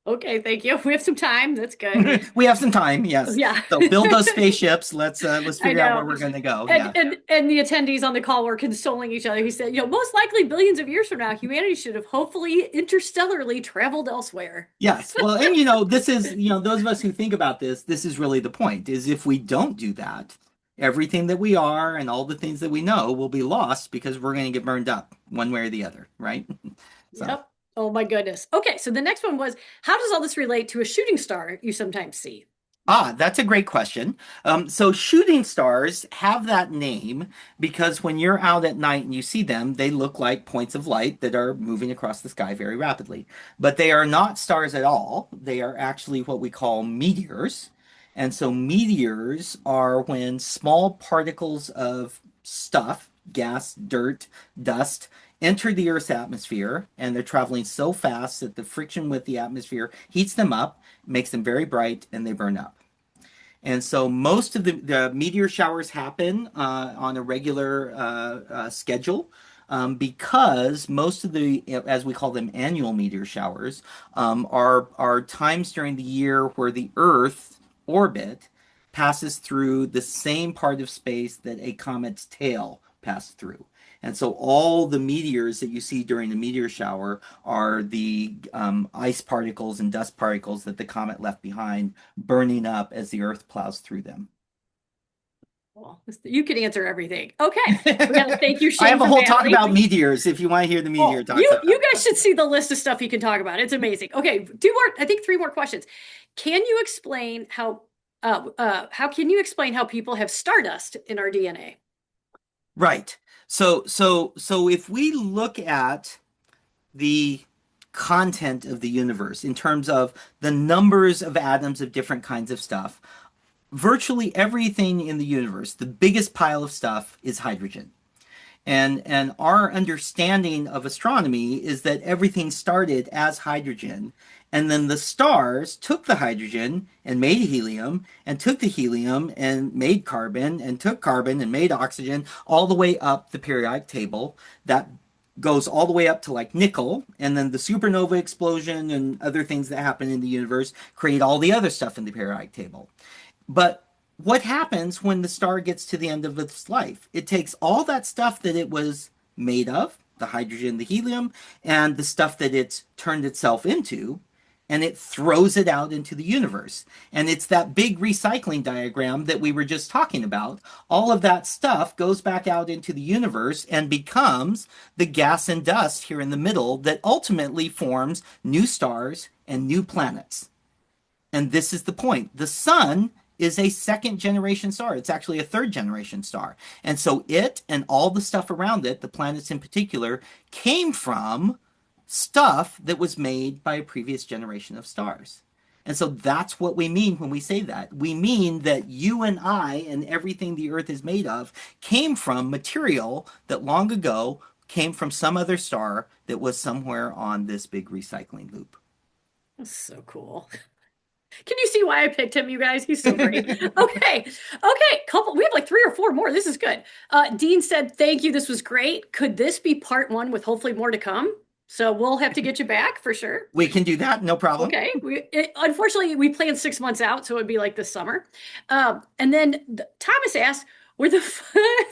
Okay, thank you. We have some time. That's good. We have some time, yes. Yeah. So build those spaceships. Let's I figure out where know. we're going to go. And, Yeah. and the attendees on the call were consoling each other. He said, most likely billions of years from now, humanity should have hopefully interstellarly traveled elsewhere. Yes. Well, and this is, those of us who think about this is really the point, is if we don't do that, everything that we are and all the things that we know will be lost because we're going to get burned up one way or the other, right? So. Yep. Oh my goodness. Okay, so the next one was, how does all this relate to a shooting star you sometimes see? That's a great question. So shooting stars have that name because when you're out at night and you see them, they look like points of light that are moving across the sky very rapidly. But they are not stars at all. They are actually what we call meteors. And so meteors are when small particles of stuff, gas, dirt, dust, enter the Earth's atmosphere, and they're traveling so fast that the friction with the atmosphere heats them up, makes them very bright, and they burn up. And so most of the meteor showers happen on a regular schedule because most of the, as we call them, annual meteor showers are times during the year where the Earth orbit passes through the same part of space that a comet's tail passed through. And so all the meteors that you see during the meteor shower are the ice particles and dust particles that the comet left behind, burning up as the Earth plows through them. Well, you can answer everything. Okay. We gotta thank you, Shane. I have a whole talk Battling. about meteors if you want to hear the meteor talk. You guys should see the list of stuff you can talk about. It's amazing. Okay, I think three more questions. Can you explain how can you explain how people have stardust in our DNA? Right. So if we look at the content of the universe in terms of the numbers of atoms of different kinds of stuff, virtually everything in the universe, the biggest pile of stuff is hydrogen. And our understanding of astronomy is that everything started as hydrogen, and then the stars took the hydrogen and made helium, and took the helium and made carbon, and took carbon and made oxygen, all the way up the periodic table. That goes all the way up to like nickel, and then the supernova explosion and other things that happen in the universe create all the other stuff in the periodic table. But what happens when the star gets to the end of its life? It takes all that stuff that it was made of, the hydrogen, the helium, and the stuff that it's turned itself into, and it throws it out into the universe. And it's that big recycling diagram that we were just talking about. All of that stuff goes back out into the universe and becomes the gas and dust here in the middle that ultimately forms new stars and new planets. And this is the point. The sun is a second generation star. It's actually a third generation star. And so it and all the stuff around it, the planets in particular, came from stuff that was made by a previous generation of stars. And so that's what we mean when we say that. We mean that you and I and everything the Earth is made of came from material that long ago came from some other star that was somewhere on this big recycling loop. That's so cool. Can you see why I picked him, you guys? He's so great. Okay. We have like 3 or 4 more. This is good. Dean said, thank you. This was great. Could this be part 1 with hopefully more to come? So we'll have to get you back for sure. We can do that. No problem. Okay. Unfortunately, we planned 6 months out, so it'd be like this summer. And then Thomas asked, this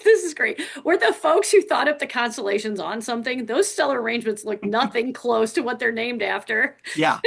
is great. Were the folks who thought up the constellations on something? Those stellar arrangements look nothing close to what they're named after. Yeah.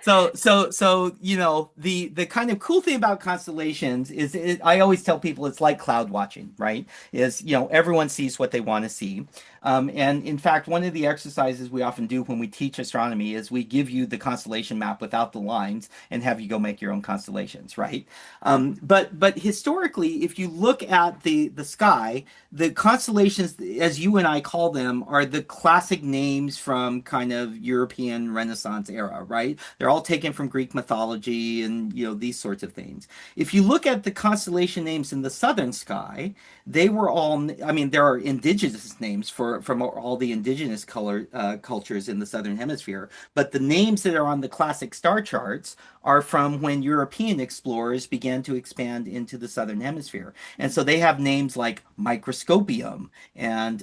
So the kind of cool thing about constellations is I always tell people it's like cloud watching, right? Is everyone sees what they want to see. And in fact, one of the exercises we often do when we teach astronomy is we give you the constellation map without the lines and have you go make your own constellations, right? But historically, if you look at at the sky, the constellations, as you and I call them, are the classic names from kind of European Renaissance era, right? They're all taken from Greek mythology and these sorts of things. If you look at the constellation names in the southern sky, they were all, I mean, there are indigenous names from all the indigenous cultures in the southern hemisphere, but the names that are on the classic star charts are from when European explorers began to expand into the southern hemisphere. And so they have names like Microscopium and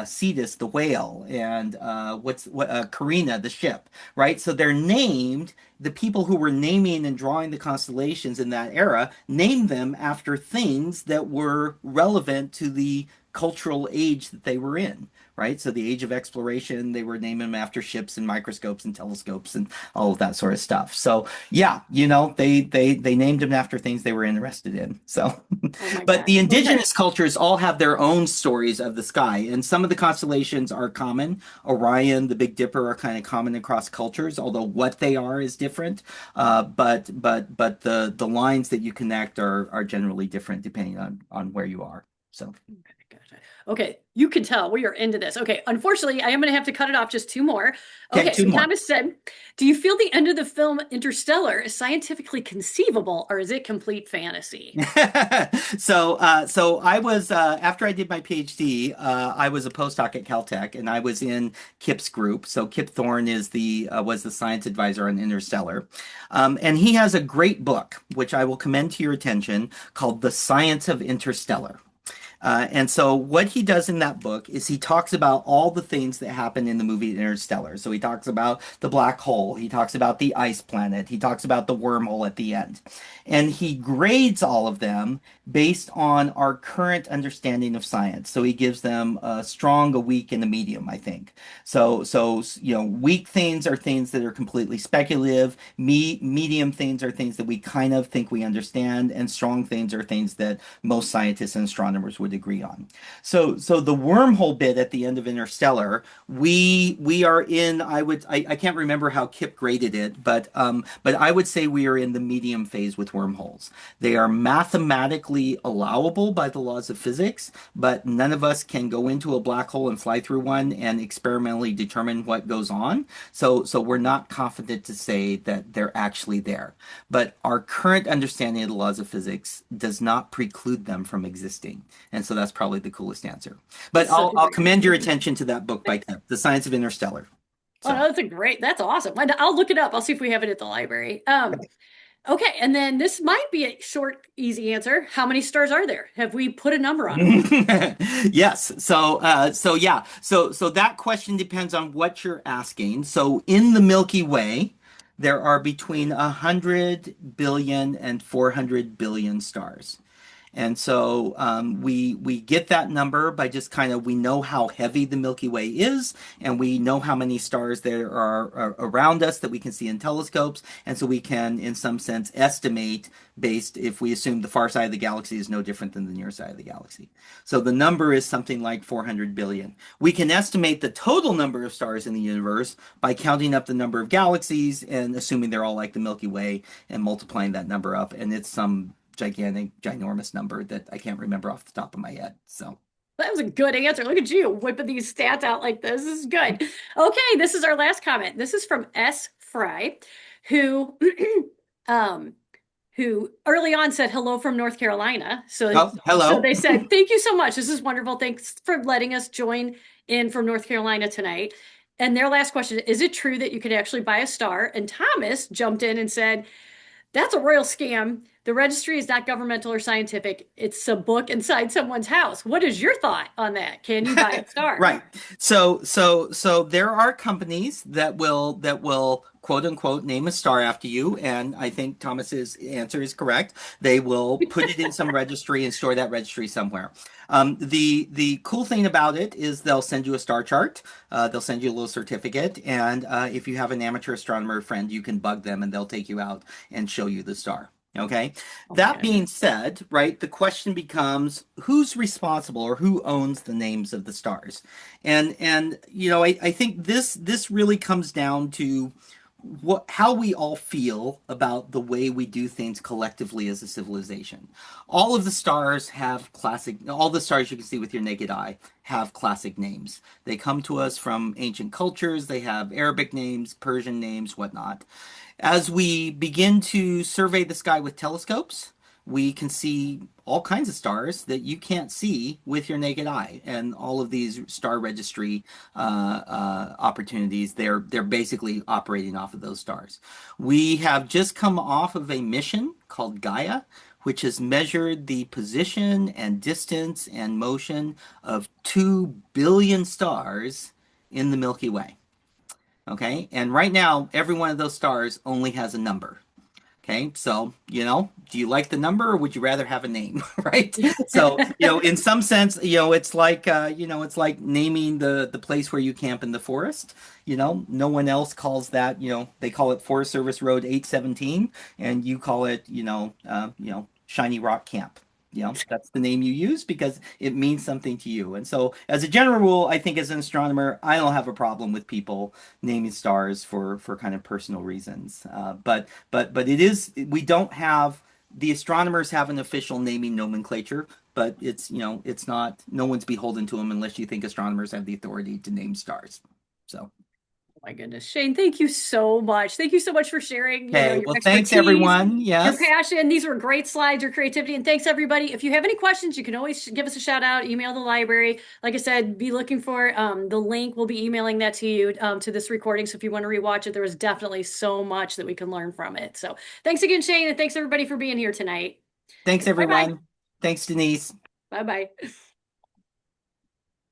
Cetus, the whale, and Carina, the ship, right? So they're named, the people who were naming and drawing the constellations in that era named them after things that were relevant to the cultural age that they were in, right? So the age of exploration, they were naming them after ships and microscopes and telescopes and all of that sort of stuff. So yeah, they named them after things they were interested in. So, Oh my but gosh. the Okay. indigenous cultures all have their own stories of the sky, and some of the constellations are common. Orion, the Big Dipper are kind of common across cultures, although what they are is different. But the lines that you connect are generally different depending on where you are. So. Okay, gotcha. Okay, you can tell we are into this. Okay, unfortunately, I am going to have to cut it off just two more. Okay, Okay, two so more. Thomas said, do you feel the end of the film Interstellar is scientifically conceivable or is it complete fantasy? So I was after I did my PhD, I was a postdoc at Caltech, and I was in Kip's group. So Kip Thorne is the was the science advisor on Interstellar, and he has a great book which I will commend to your attention called "The Science of Interstellar." And so what he does in that book is he talks about all the things that happen in the movie Interstellar. So he talks about the black hole, he talks about the ice planet, he talks about the wormhole at the end. And he grades all of them based on our current understanding of science. So he gives them a strong, a weak, and a medium, I think. So weak things are things that are completely speculative. Medium things are things that we kind of think we understand, and strong things are things that most scientists and astronomers would agree on. So the wormhole bit at the end of Interstellar, we are in. I can't remember how Kip graded it, but I would say we are in the medium phase with wormholes. They are mathematically allowable by the laws of physics, but none of us can go into a black hole and fly through one and experimentally determine what goes on. So we're not confident to say that they're actually there. But our current understanding of the laws of physics does not preclude them from existing. And so that's probably the coolest answer. But That's such a I'll great commend your answer. attention to that book by Kip, The Science of Interstellar. Oh, no, So. that's awesome. I'll look it up. I'll see if we have it at the library. Okay, and then this might be a short, easy answer. How many stars are there? Have we put a number on them? Yes. So that question depends on what you're asking. So in the Milky Way, there are between 100 billion and 400 billion stars. And so we get that number by just kind of we know how heavy the Milky Way is, and we know how many stars there are around us that we can see in telescopes, and so we can, in some sense, estimate based if we assume the far side of the galaxy is no different than the near side of the galaxy. So the number is something like 400 billion. We can estimate the total number of stars in the universe by counting up the number of galaxies and assuming they're all like the Milky Way and multiplying that number up, and it's some gigantic, ginormous number that I can't remember off the top of my head. So That was a good answer. Look at you whipping these stats out like this. This is good. Okay, this is our last comment. This is from S. Fry, who um who early on said hello from North Carolina. So hello. they said, thank you so much. This is wonderful. Thanks for letting us join in from North Carolina tonight. And their last question, is it true that you could actually buy a star? And Thomas jumped in and said, that's a royal scam. The registry is not governmental or scientific. It's a book inside someone's house. What is your thought on that? Can you buy a star? Right. So there are companies that will quote unquote name a star after you, and I think Thomas's answer is correct. They will put it in some registry and store that registry somewhere. The cool thing about it is they'll send you a star chart. They'll send you a little certificate, and if you have an amateur astronomer friend, you can bug them, and they'll take you out and show you the star. Okay. That being said, right, the question becomes who's responsible or who owns the names of the stars? And I think this really comes down to how we all feel about the way we do things collectively as a civilization. All the stars you can see with your naked eye have classic names. They come to us from ancient cultures. They have Arabic names, Persian names, whatnot. As we begin to survey the sky with telescopes, we can see all kinds of stars that you can't see with your naked eye, and all of these star registry opportunities, they're basically operating off of those stars. We have just come off of a mission called Gaia, which has measured the position and distance and motion of 2 billion stars in the Milky Way. Okay, and right now every one of those stars only has a number. Okay, so, do you like the number or would you rather have a name, right? So, in some sense, it's like naming the place where you camp in the forest. No one else calls that, they call it Forest Service Road 817, and you call it, Shiny Rock Camp. That's the name you use because it means something to you. And so, as a general rule, I think as an astronomer, I don't have a problem with people naming stars for kind of personal reasons. But it is, we don't have, the astronomers have an official naming nomenclature, but it's not, no one's beholden to them unless you think astronomers have the authority to name stars. So. My goodness, Shane, thank you so much. Thank you so much for sharing, Okay, your well, thanks expertise, everyone. your Yes. passion. These were great slides, your creativity, and thanks everybody. If you have any questions, you can always give us a shout out, email the library. Like I said, be looking for the link. We'll be emailing that to you to this recording. So if you want to rewatch it, there was definitely so much that we can learn from it. So thanks again, Shane, and thanks everybody for being here tonight. Thanks Bye-bye. everyone. Thanks, Denise. Bye-bye.